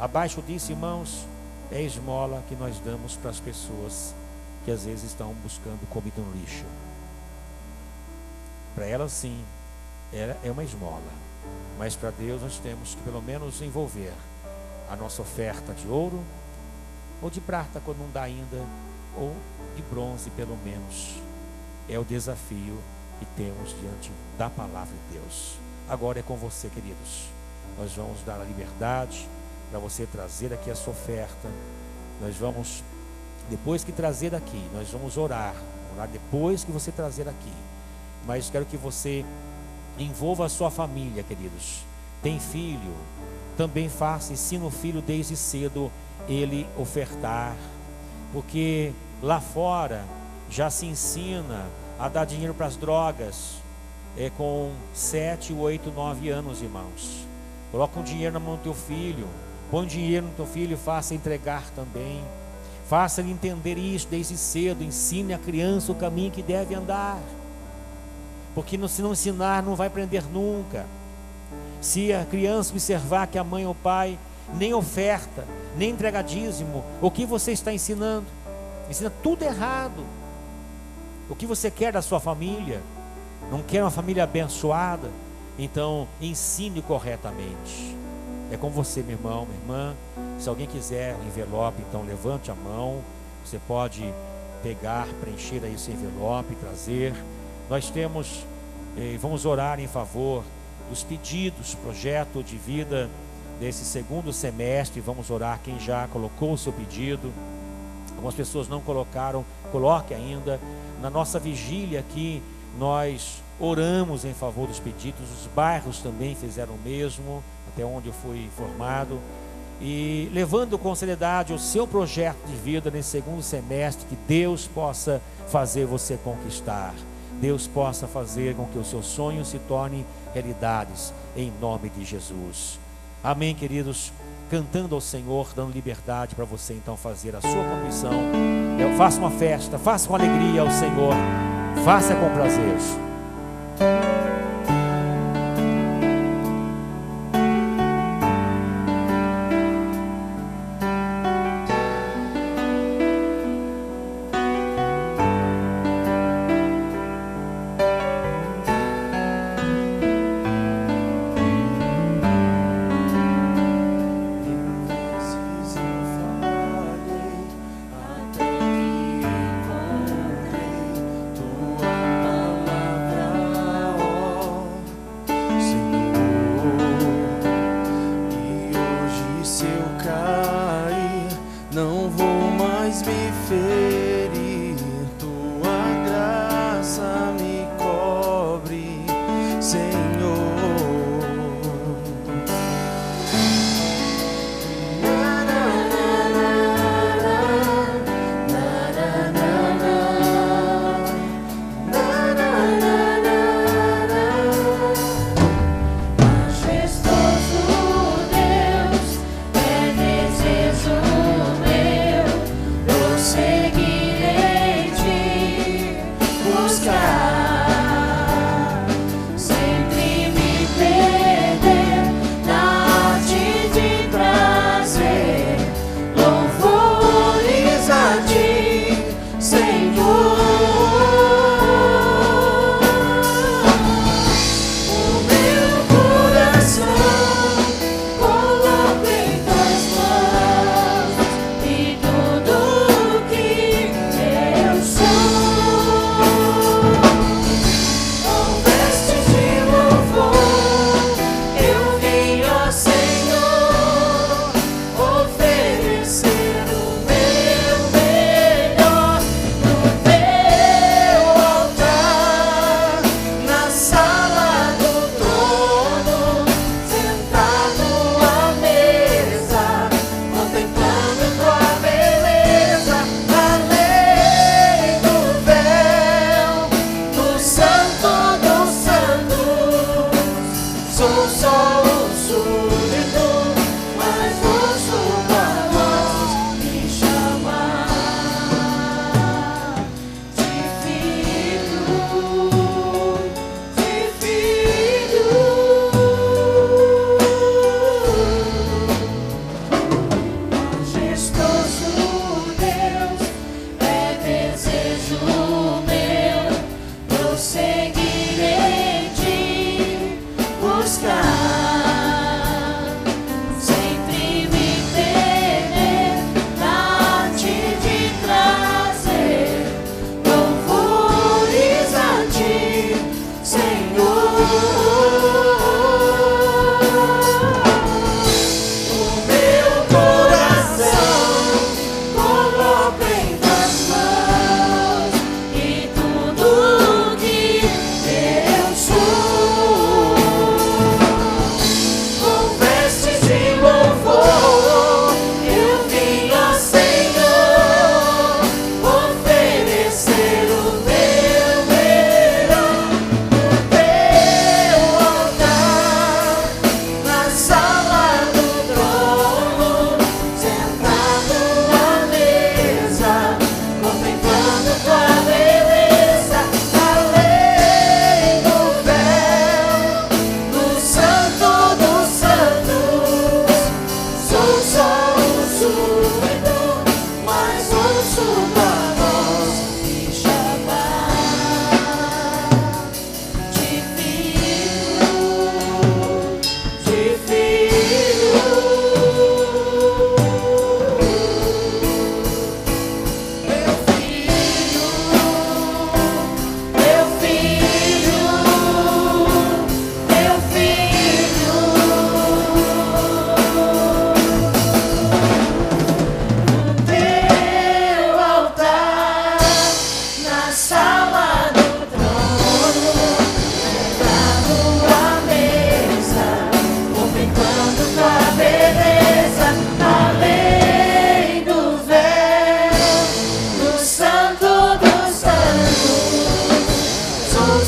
Abaixo disso, irmãos, é a esmola que nós damos para as pessoas que às vezes estão buscando comida no lixo. Para elas sim, é uma esmola, mas para Deus nós temos que pelo menos envolver a nossa oferta de ouro, ou de prata quando não dá ainda, ou de bronze pelo menos. É o desafio que temos diante da palavra de Deus. Agora é com você, queridos. Nós vamos dar a liberdade para você trazer aqui a sua oferta. Nós vamos, depois que trazer aqui, nós vamos orar depois que você trazer aqui. Mas quero que você envolva a sua família, queridos. Tem filho, também faça, ensina o filho desde cedo ele ofertar, porque lá fora já se ensina a dar dinheiro para as drogas com 7, 8, 9 anos, irmãos. Coloca um dinheiro na mão do teu filho, põe dinheiro no teu filho e faça entregar também. Faça ele entender isso desde cedo. Ensine a criança o caminho que deve andar, porque se não ensinar não vai aprender nunca. Se a criança observar que a mãe ou o pai nem oferta, nem entrega dízimo, o que você está ensinando? Ensina tudo errado. O que você quer da sua família? Não quer uma família abençoada? Então ensine corretamente. É com você, meu irmão, minha irmã. Se alguém quiser um envelope, então levante a mão. Você pode pegar, preencher aí esse envelope, trazer. Nós temos, vamos orar em favor dos pedidos, projeto de vida desse segundo semestre. Vamos orar quem já colocou o seu pedido. Algumas pessoas não colocaram, coloque ainda. Na nossa vigília aqui, nós oramos em favor dos pedidos. Os bairros também fizeram o mesmo, até onde eu fui informado. E levando com seriedade o seu projeto de vida nesse segundo semestre, que Deus possa fazer você conquistar. Deus possa fazer com que os seus sonhos se tornem realidades, em nome de Jesus. Amém, queridos? Cantando ao Senhor, dando liberdade para você então fazer a sua confissão. Faça uma festa, faça com alegria ao Senhor, faça com prazer.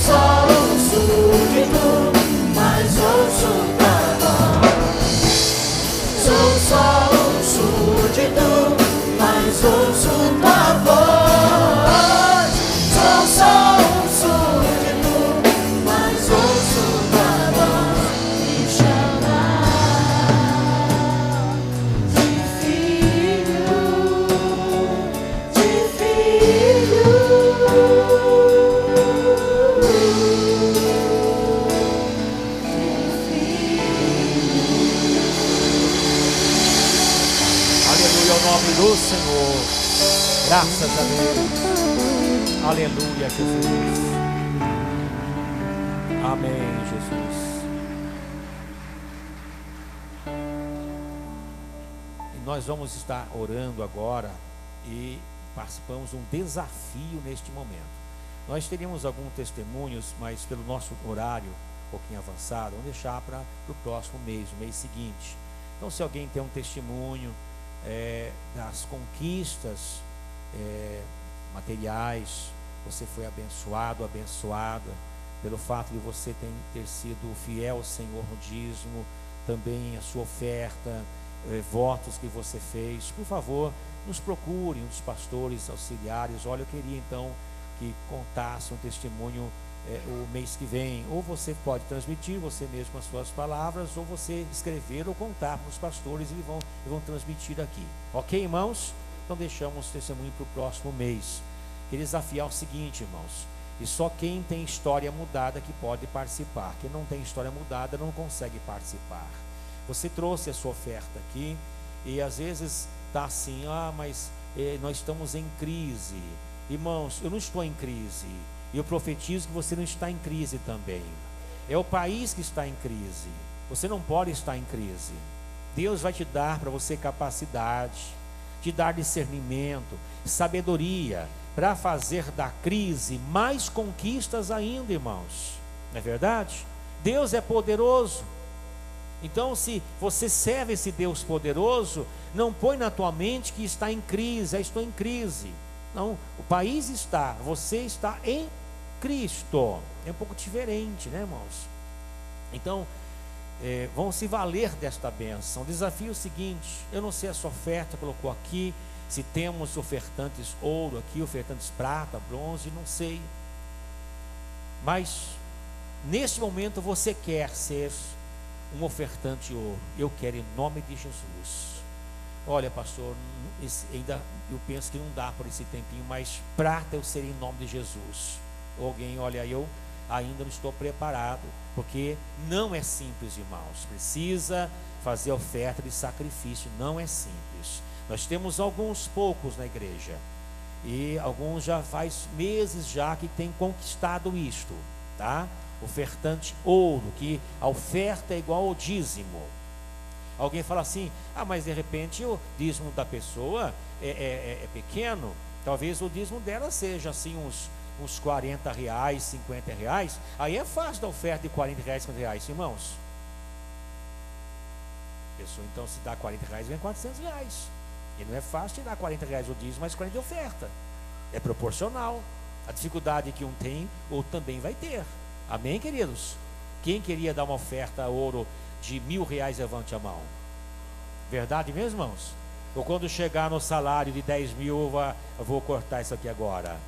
só um súdito, mas ouço tua voz. Sou só um súdito, mas ouço tua voz. Sou só um súdito, mas ouço tua voz. Me chamar de filho, de filho. Aleluia ao nome do Senhor. Graças a Deus. Aleluia, Jesus. Amém, Jesus. E nós vamos estar orando agora e participamos de um desafio neste momento. Nós teríamos alguns testemunhos, mas pelo nosso horário um pouquinho avançado, vamos deixar para o próximo mês, o mês seguinte. Então, se alguém tem um testemunho das conquistas materiais, você foi abençoado, abençoada pelo fato de você ter sido fiel ao Senhor no dízimo, também a sua oferta, votos que você fez, por favor, nos procure, um dos pastores auxiliares. Olha, eu queria então que contasse um testemunho o mês que vem, ou você pode transmitir você mesmo as suas palavras, ou você escrever ou contar para os pastores e vão transmitir aqui, ok, irmãos? Então deixamos o testemunho para o próximo mês. Queria desafiar o seguinte, irmãos, e só quem tem história mudada que pode participar. Quem não tem história mudada não consegue participar. Você trouxe a sua oferta aqui e às vezes está assim, mas nós estamos em crise. Irmãos, eu não estou em crise, e eu profetizo que você não está em crise também. É o país que está em crise, você não pode estar em crise. Deus vai te dar para você capacidade, te dar discernimento, sabedoria, para fazer da crise mais conquistas ainda, irmãos. Não é verdade? Deus é poderoso. Então, se você serve esse Deus poderoso, não põe na tua mente que está em crise. Estou em crise. Não, o país está, você está em Cristo. É um pouco diferente, né, irmãos? Então, vão se valer desta bênção. O desafio é o seguinte: eu não sei a sua oferta, colocou aqui, se temos ofertantes ouro aqui, ofertantes prata, bronze, não sei. Mas, neste momento, você quer ser um ofertante ouro. Eu quero em nome de Jesus. Olha, pastor, ainda eu penso que não dá por esse tempinho, mas prata eu serei em nome de Jesus. Alguém, olha, eu ainda não estou preparado, porque não é simples, irmãos. Precisa fazer oferta de sacrifício, não é simples. Nós temos alguns poucos na igreja, e alguns já faz meses já que tem conquistado isto, tá? Ofertante ouro, que a oferta é igual ao dízimo. Alguém fala assim, mas de repente o dízimo da pessoa é pequeno, talvez o dízimo dela seja assim uns 40 reais, 50 reais, aí é fácil da oferta de 40 reais, 50 reais, irmãos. A pessoa então, se dá 40 reais, vem 400 reais, e não é fácil tirar 40 reais o dízimo, mas 40 de oferta, é proporcional. A dificuldade que um tem, outro também vai ter. Amém, queridos? Quem queria dar uma oferta a ouro de R$1.000, levante a mão. Verdade mesmo, irmãos? Ou quando chegar no salário de 10 mil, eu vou cortar isso aqui agora.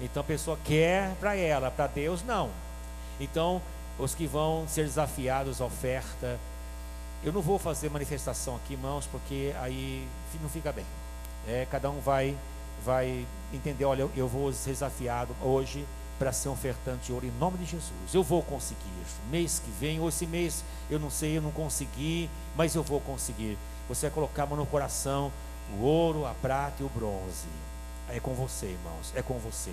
Então a pessoa quer para ela, para Deus não. Então, os que vão ser desafiados à oferta, eu não vou fazer manifestação aqui, irmãos, porque aí não fica bem. Cada um vai entender, olha, eu vou ser desafiado hoje para ser um ofertante ouro em nome de Jesus. Eu vou conseguir. Mês que vem, ou esse mês, eu não sei, eu não consegui, mas eu vou conseguir. Você vai colocar a mão no coração, o ouro, a prata e o bronze. É com você, irmãos, é com você.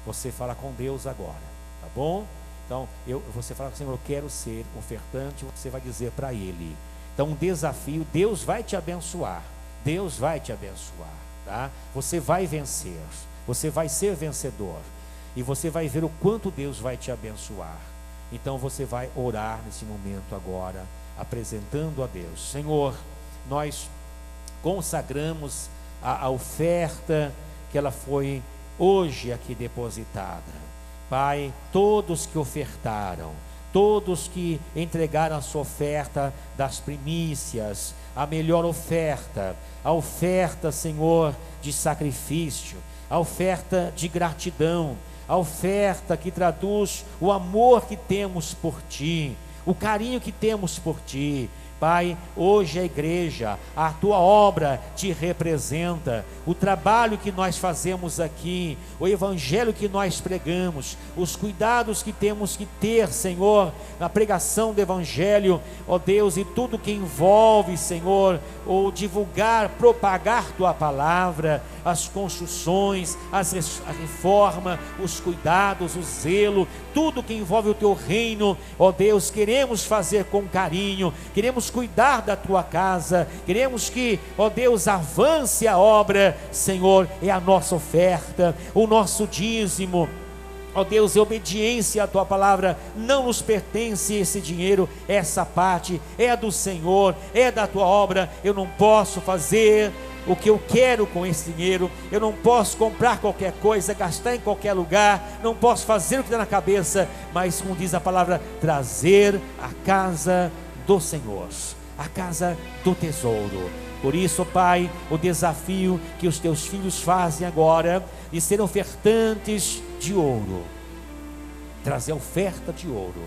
Você fala com Deus agora, tá bom? Então, você fala assim, eu quero ser ofertante, você vai dizer para Ele. Então, um desafio, Deus vai te abençoar. Deus vai te abençoar, tá? Você vai vencer, você vai ser vencedor. E você vai ver o quanto Deus vai te abençoar. Então você vai orar nesse momento agora, apresentando a Deus. Senhor, nós consagramos a oferta que ela foi hoje aqui depositada. Pai, todos que ofertaram, todos que entregaram a sua oferta das primícias, a melhor oferta, a oferta, Senhor, de sacrifício, a oferta de gratidão, a oferta que traduz o amor que temos por Ti, o carinho que temos por Ti. Pai, hoje a igreja, a Tua obra te representa, o trabalho que nós fazemos aqui, o evangelho que nós pregamos, os cuidados que temos que ter, Senhor, na pregação do evangelho, ó Deus, e tudo que envolve, Senhor, ou divulgar, propagar Tua palavra, as construções, a reforma, os cuidados, o zelo, tudo que envolve o Teu reino, ó Deus, queremos fazer com carinho, queremos cuidar da Tua casa, queremos que, ó Deus, avance a obra, Senhor, é a nossa oferta, o nosso dízimo, ó Deus, é obediência à Tua palavra, não nos pertence esse dinheiro, essa parte é do Senhor, é da Tua obra. Eu não posso fazer o que eu quero com esse dinheiro, eu não posso comprar qualquer coisa, gastar em qualquer lugar, não posso fazer o que dá na cabeça, mas como diz a palavra, trazer a casa do Senhor, a casa do tesouro. Por isso, Pai, o desafio que os Teus filhos fazem agora, de ser ofertantes de ouro, trazer oferta de ouro,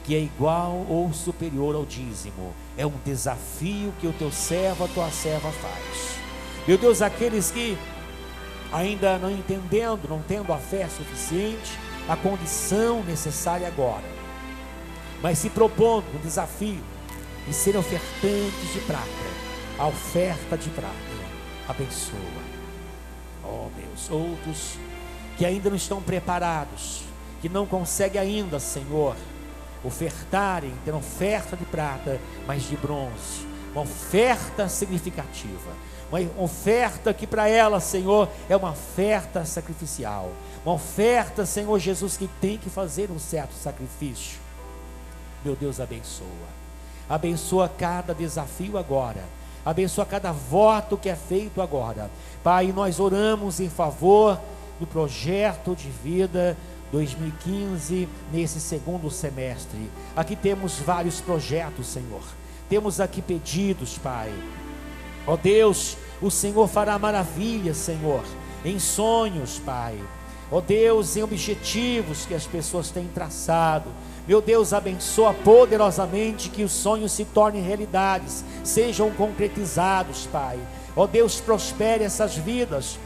que é igual ou superior ao dízimo, é um desafio que o Teu servo, a Tua serva faz. Meu Deus, aqueles que ainda não entendendo, não tendo a fé suficiente, a condição necessária agora, mas se propondo o desafio de serem ofertantes de prata, a oferta de prata, abençoa, ó Deus. Outros que ainda não estão preparados, que não conseguem ainda, Senhor, ofertarem, ter oferta de prata, mas de bronze, uma oferta significativa, uma oferta que para ela, Senhor, é uma oferta sacrificial, uma oferta, Senhor Jesus, que tem que fazer um certo sacrifício. Meu Deus, abençoa cada desafio agora, abençoa cada voto que é feito agora, Pai. Nós oramos em favor do projeto de vida 2015, nesse segundo semestre. Aqui temos vários projetos, Senhor, temos aqui pedidos, Pai. Ó Deus, o Senhor fará maravilhas, Senhor, em sonhos, Pai. Ó Deus, em objetivos que as pessoas têm traçado. Meu Deus, abençoa poderosamente que os sonhos se tornem realidades, sejam concretizados, Pai. Ó Deus, prospere essas vidas,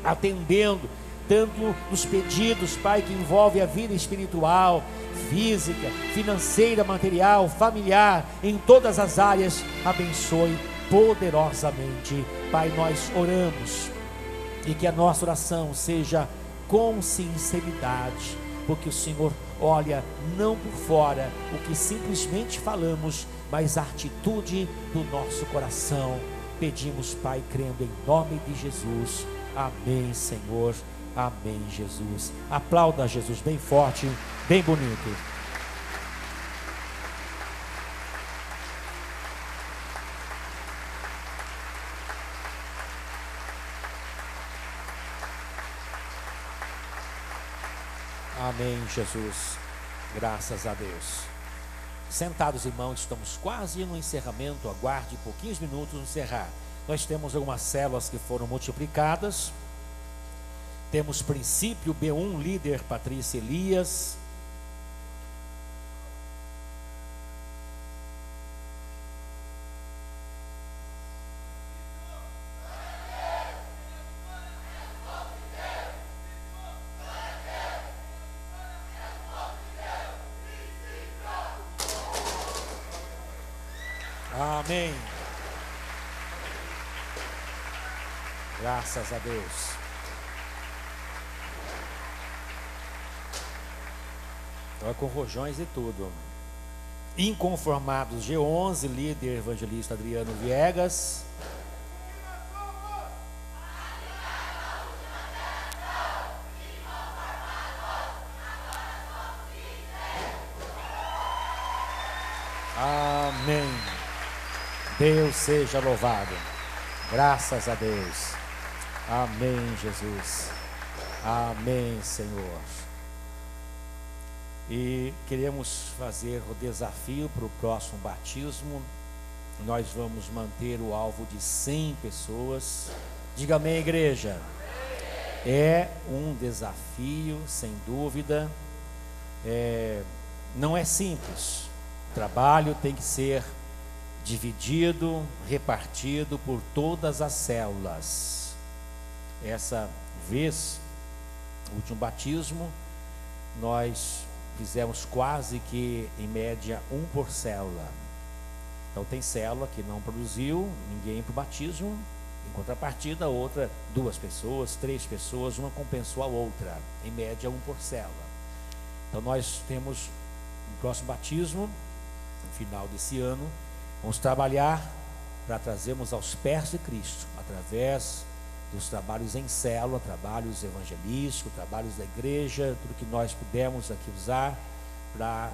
atendendo tanto nos pedidos, Pai, que envolve a vida espiritual, física, financeira, material, familiar, em todas as áreas. Abençoe poderosamente, Pai. Nós oramos, e que a nossa oração seja com sinceridade, porque o Senhor olha não por fora o que simplesmente falamos, mas a atitude do nosso coração. Pedimos, Pai, crendo em nome de Jesus. Amém, Senhor. Amém, Jesus. Aplauda Jesus bem forte, bem bonito. Amém, Jesus. Graças a Deus. Sentados, irmãos, estamos quase no encerramento. Aguarde pouquinhos minutos no encerrar. Nós temos algumas células que foram multiplicadas. Temos princípio B1, líder Patrícia Elias. Amém. Graças a Deus. Estava com rojões e tudo. Inconformados G11, líder evangelista Adriano Viegas. Amém. Deus seja louvado. Graças a Deus. Amém, Jesus. Amém, Senhor. E queremos fazer o desafio para o próximo batismo. Nós vamos manter o alvo de 100 pessoas. Diga amém, igreja. É um desafio, sem dúvida. Não é simples. O trabalho tem que ser dividido, repartido por todas as células. Essa vez, o último batismo, nós fizemos quase que em média 1 por célula. Então tem célula que não produziu ninguém para o batismo, em contrapartida outra, 2 pessoas, 3 pessoas, uma compensou a outra, em média 1 por célula. Então nós temos no próximo batismo, no final desse ano, vamos trabalhar para trazermos aos pés de Cristo, através dos trabalhos em célula, trabalhos evangelísticos, trabalhos da igreja, tudo que nós pudermos aqui usar para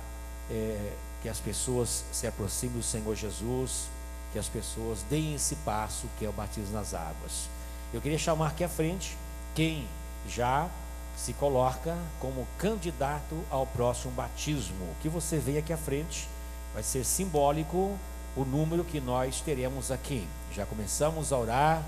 que as pessoas se aproximem do Senhor Jesus, que as pessoas deem esse passo que é o batismo nas águas. Eu queria chamar aqui à frente quem já se coloca como candidato ao próximo batismo. Que você veja aqui à frente, vai ser simbólico o número que nós teremos aqui. Já começamos a orar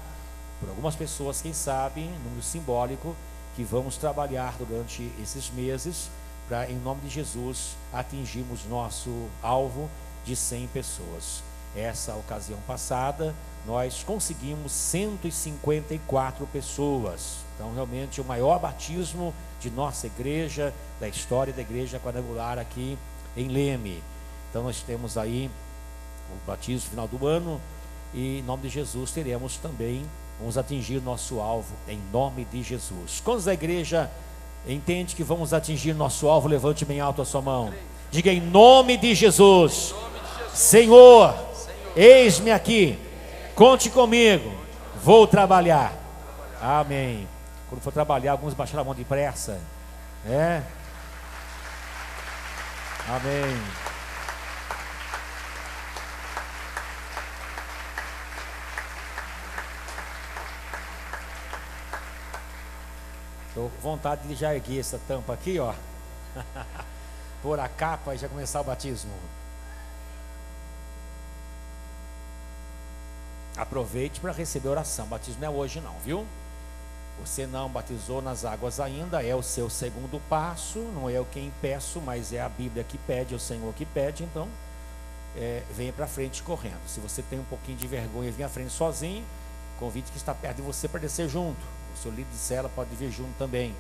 por algumas pessoas, quem sabe, número simbólico, que vamos trabalhar durante esses meses, para, em nome de Jesus, atingirmos nosso alvo de 100 pessoas. Essa ocasião passada, nós conseguimos 154 pessoas. Então, realmente, o maior batismo de nossa igreja, da história da igreja quadrangular aqui em Leme. Então, nós temos aí o batismo no final do ano, e em nome de Jesus teremos também, vamos atingir o nosso alvo em nome de Jesus. Quantos da igreja entende que vamos atingir nosso alvo? Levante bem alto a sua mão. Diga em nome de Jesus. Senhor, eis-me aqui, conte comigo, vou trabalhar. Amém. Quando for trabalhar, alguns baixaram a mão depressa. Amém. Estou com vontade de já erguer essa tampa aqui, ó. Pôr a capa e já começar o batismo. Aproveite para receber oração. O batismo não é hoje não, viu? Você não batizou nas águas ainda, é o seu segundo passo. Não é eu quem peço, mas é a Bíblia que pede, é o Senhor que pede. Então, venha para frente correndo. Se você tem um pouquinho de vergonha e vem à frente sozinho, convite que está perto de você para descer junto. O seu líder de célula pode vir junto também.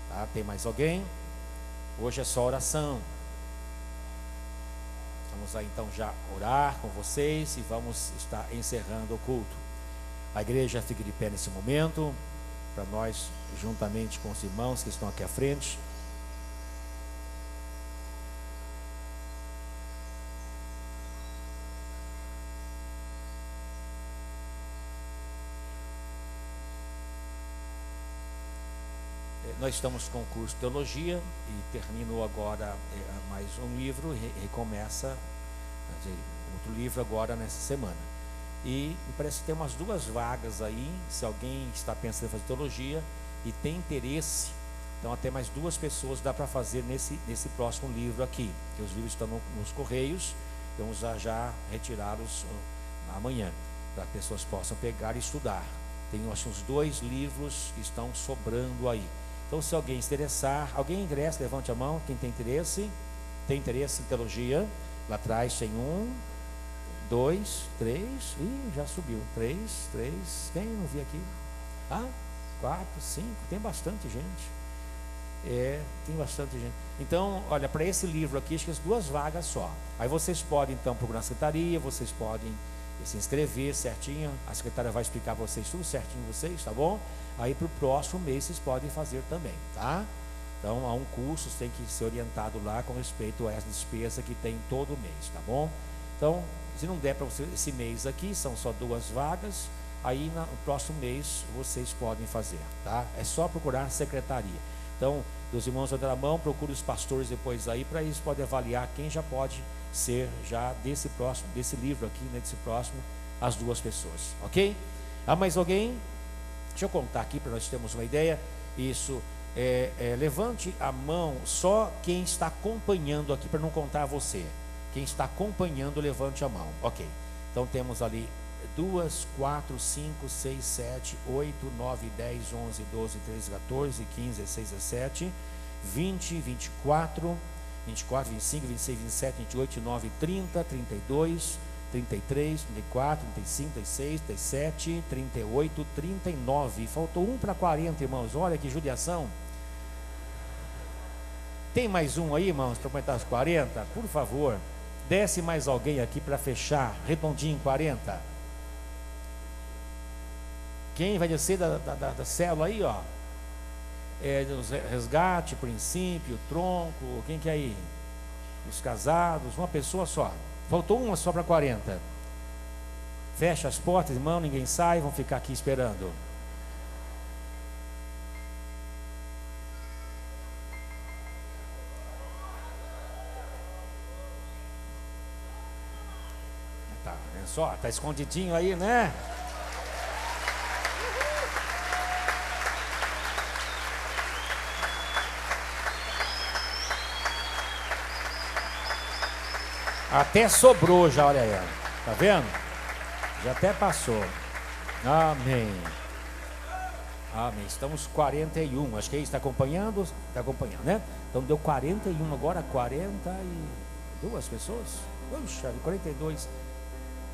Tá? Tem mais alguém? Hoje é só oração. Vamos aí então já orar com vocês e vamos estar encerrando o culto. A igreja fica de pé nesse momento, para nós, juntamente com os irmãos que estão aqui à frente. Nós estamos com o curso de teologia e terminou agora mais um livro, recomeça outro livro agora nessa semana. E parece que tem umas 2 vagas aí, se alguém está pensando em fazer teologia e tem interesse, então até mais 2 pessoas dá para fazer nesse próximo livro aqui, que os livros estão nos correios, vamos já retirá-los amanhã, para que as pessoas possam pegar e estudar. Tem acho uns 2 livros que estão sobrando aí. Então, se alguém se interessar, alguém ingressa, levante a mão, quem tem interesse em teologia, lá atrás tem 1, 2, 3, já subiu, 3, quem não vi aqui? 4, 5, tem bastante gente, tem bastante gente. Então, olha, para esse livro aqui, acho que as 2 vagas só. Aí vocês podem então procurar na secretaria, vocês podem se inscrever certinho, a secretária vai explicar para vocês tudo certinho, tá bom? Aí para o próximo mês vocês podem fazer também, tá? Então há um curso, tem que ser orientado lá com respeito a essa despesa que tem todo mês, tá bom? Então, se não der para você esse mês aqui, são só 2 vagas, aí no próximo mês vocês podem fazer, tá? É só procurar a secretaria. Então, dos irmãos da mão, procure os pastores depois aí, para eles poderem avaliar quem já pode ser já desse livro aqui, né, desse próximo, as 2 pessoas, ok? Há mais alguém? Deixa eu contar aqui para nós termos uma ideia. Isso levante a mão só quem está acompanhando aqui, para não contar você. Quem está acompanhando, levante a mão. Ok. Então temos ali 2, 4, 5, 6, 7, 8, 9, 10, 11, 12, 13, 14, 15, 16, 17, 20, 24, 24, 25, 26, 27, 28, 29, 30, 32, 33, 34, 35, 36, 37, 38, 39. Faltou um para 40, irmãos. Olha que judiação. Tem mais um aí, irmãos, para completar os 40? Por favor, desce mais alguém aqui para fechar, redondinho, 40. Quem vai descer da célula aí, ó? Resgate, princípio, tronco, quem que é aí? Os casados, uma pessoa só. Faltou uma só para 40. Fecha as portas, irmão, ninguém sai, vão ficar aqui esperando. Tá, vendo só? Tá escondidinho aí, né? Até sobrou já, olha aí, tá vendo? Já até passou. Amém. Amém. Estamos 41. Acho que aí está acompanhando? Está acompanhando, né? Então deu 41 agora, 42 pessoas. Puxa, 42.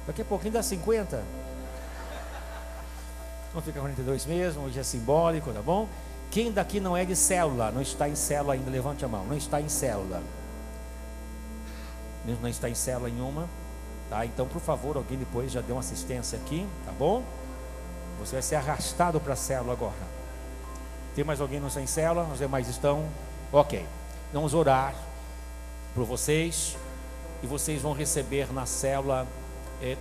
Daqui a pouquinho dá 50. Não fica 42 mesmo, hoje é simbólico, tá bom? Quem daqui não é de célula, não está em célula ainda, levante a mão. Não está em célula. Não está em célula nenhuma, tá? Então, por favor, alguém depois já dê uma assistência aqui, tá bom? Você vai ser arrastado para a célula agora. Tem mais alguém não está em célula? Os demais estão? Ok. Vamos orar por vocês e vocês vão receber na célula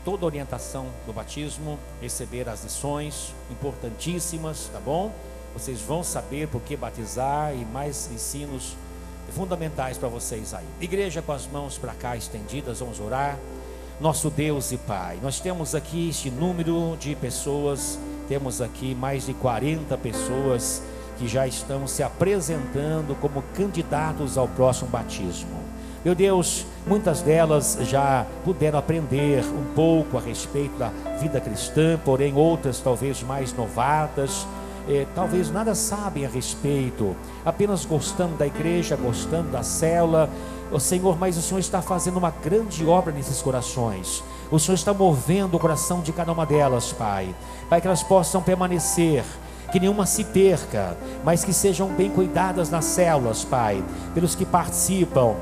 toda a orientação do batismo, receber as lições importantíssimas, tá bom? Vocês vão saber por que batizar e mais ensinos fundamentais para vocês aí. Igreja com as mãos para cá estendidas, vamos orar. Nosso Deus e Pai, nós temos aqui este número de pessoas, temos aqui mais de 40 pessoas que já estão se apresentando como candidatos ao próximo batismo. Meu Deus, muitas delas já puderam aprender um pouco a respeito da vida cristã, porém outras talvez mais novatas, talvez nada sabem a respeito, apenas gostando da igreja, gostando da célula. O Senhor, mas o Senhor está fazendo uma grande obra nesses corações. O Senhor está movendo o coração de cada uma delas, Pai. Pai, que elas possam permanecer, que nenhuma se perca, mas que sejam bem cuidadas nas células, Pai, pelos que participam,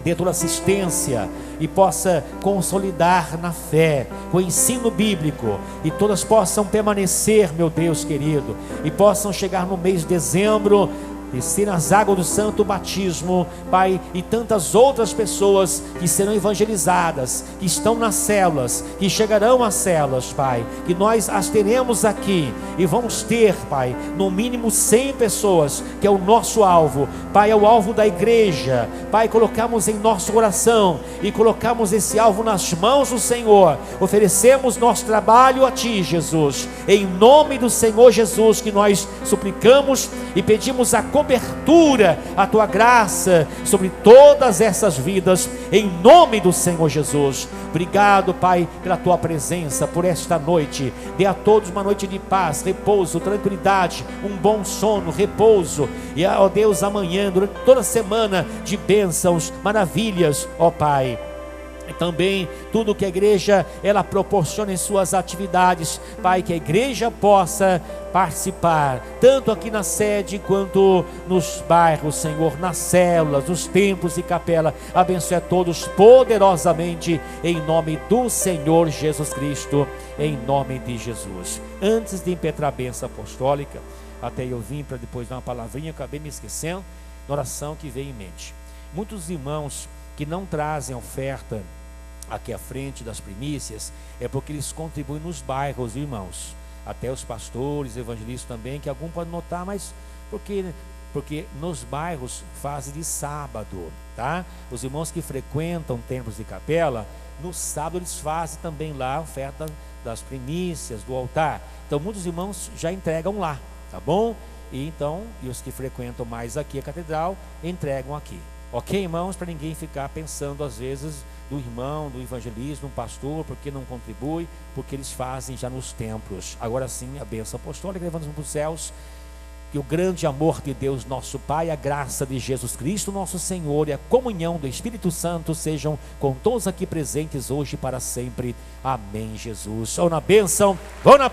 dê toda assistência e possa consolidar na fé, o ensino bíblico, e todas possam permanecer, meu Deus querido, e possam chegar no mês de dezembro, descer nas águas do santo batismo, Pai, e tantas outras pessoas que serão evangelizadas, que estão nas células, que chegarão às células, Pai, que nós as teremos aqui, e vamos ter, Pai, no mínimo 100 pessoas, que é o nosso alvo, Pai, é o alvo da igreja, Pai, colocamos em nosso coração, e colocamos esse alvo nas mãos do Senhor, oferecemos nosso trabalho a Ti, Jesus, em nome do Senhor Jesus, que nós suplicamos e pedimos a cobertura, a Tua graça sobre todas essas vidas, em nome do Senhor Jesus. Obrigado, Pai, pela Tua presença, por esta noite. Dê a todos uma noite de paz, repouso, tranquilidade, um bom sono, repouso, e, ó Deus, amanhã, durante toda a semana, de bênçãos, maravilhas, ó Pai. E também tudo que a igreja ela proporciona em suas atividades, Pai, que a igreja possa participar, tanto aqui na sede quanto nos bairros, Senhor, nas células, nos templos e capela. Abençoe a todos poderosamente, em nome do Senhor Jesus Cristo, em nome de Jesus. Antes de impetrar a bênção apostólica, até eu vim para depois dar uma palavrinha, acabei me esquecendo, na oração que veio em mente. Muitos irmãos que não trazem oferta aqui à frente das primícias, é porque eles contribuem nos bairros, irmãos, até os pastores, evangelistas também, que algum pode notar, mas porque nos bairros fazem de sábado, tá? Os irmãos que frequentam templos de capela, no sábado eles fazem também lá a oferta das primícias, do altar. Então muitos irmãos já entregam lá, tá bom? E então, e os que frequentam mais aqui a catedral, entregam aqui. Ok, irmãos? Para ninguém ficar pensando às vezes do irmão, do evangelismo, do pastor, porque não contribui, porque eles fazem já nos templos. Agora sim, a bênção apostólica, levando-nos para os céus. Que o grande amor de Deus, nosso Pai, a graça de Jesus Cristo, nosso Senhor, e a comunhão do Espírito Santo sejam com todos aqui presentes hoje e para sempre. Amém, Jesus. Ou na bênção, vão na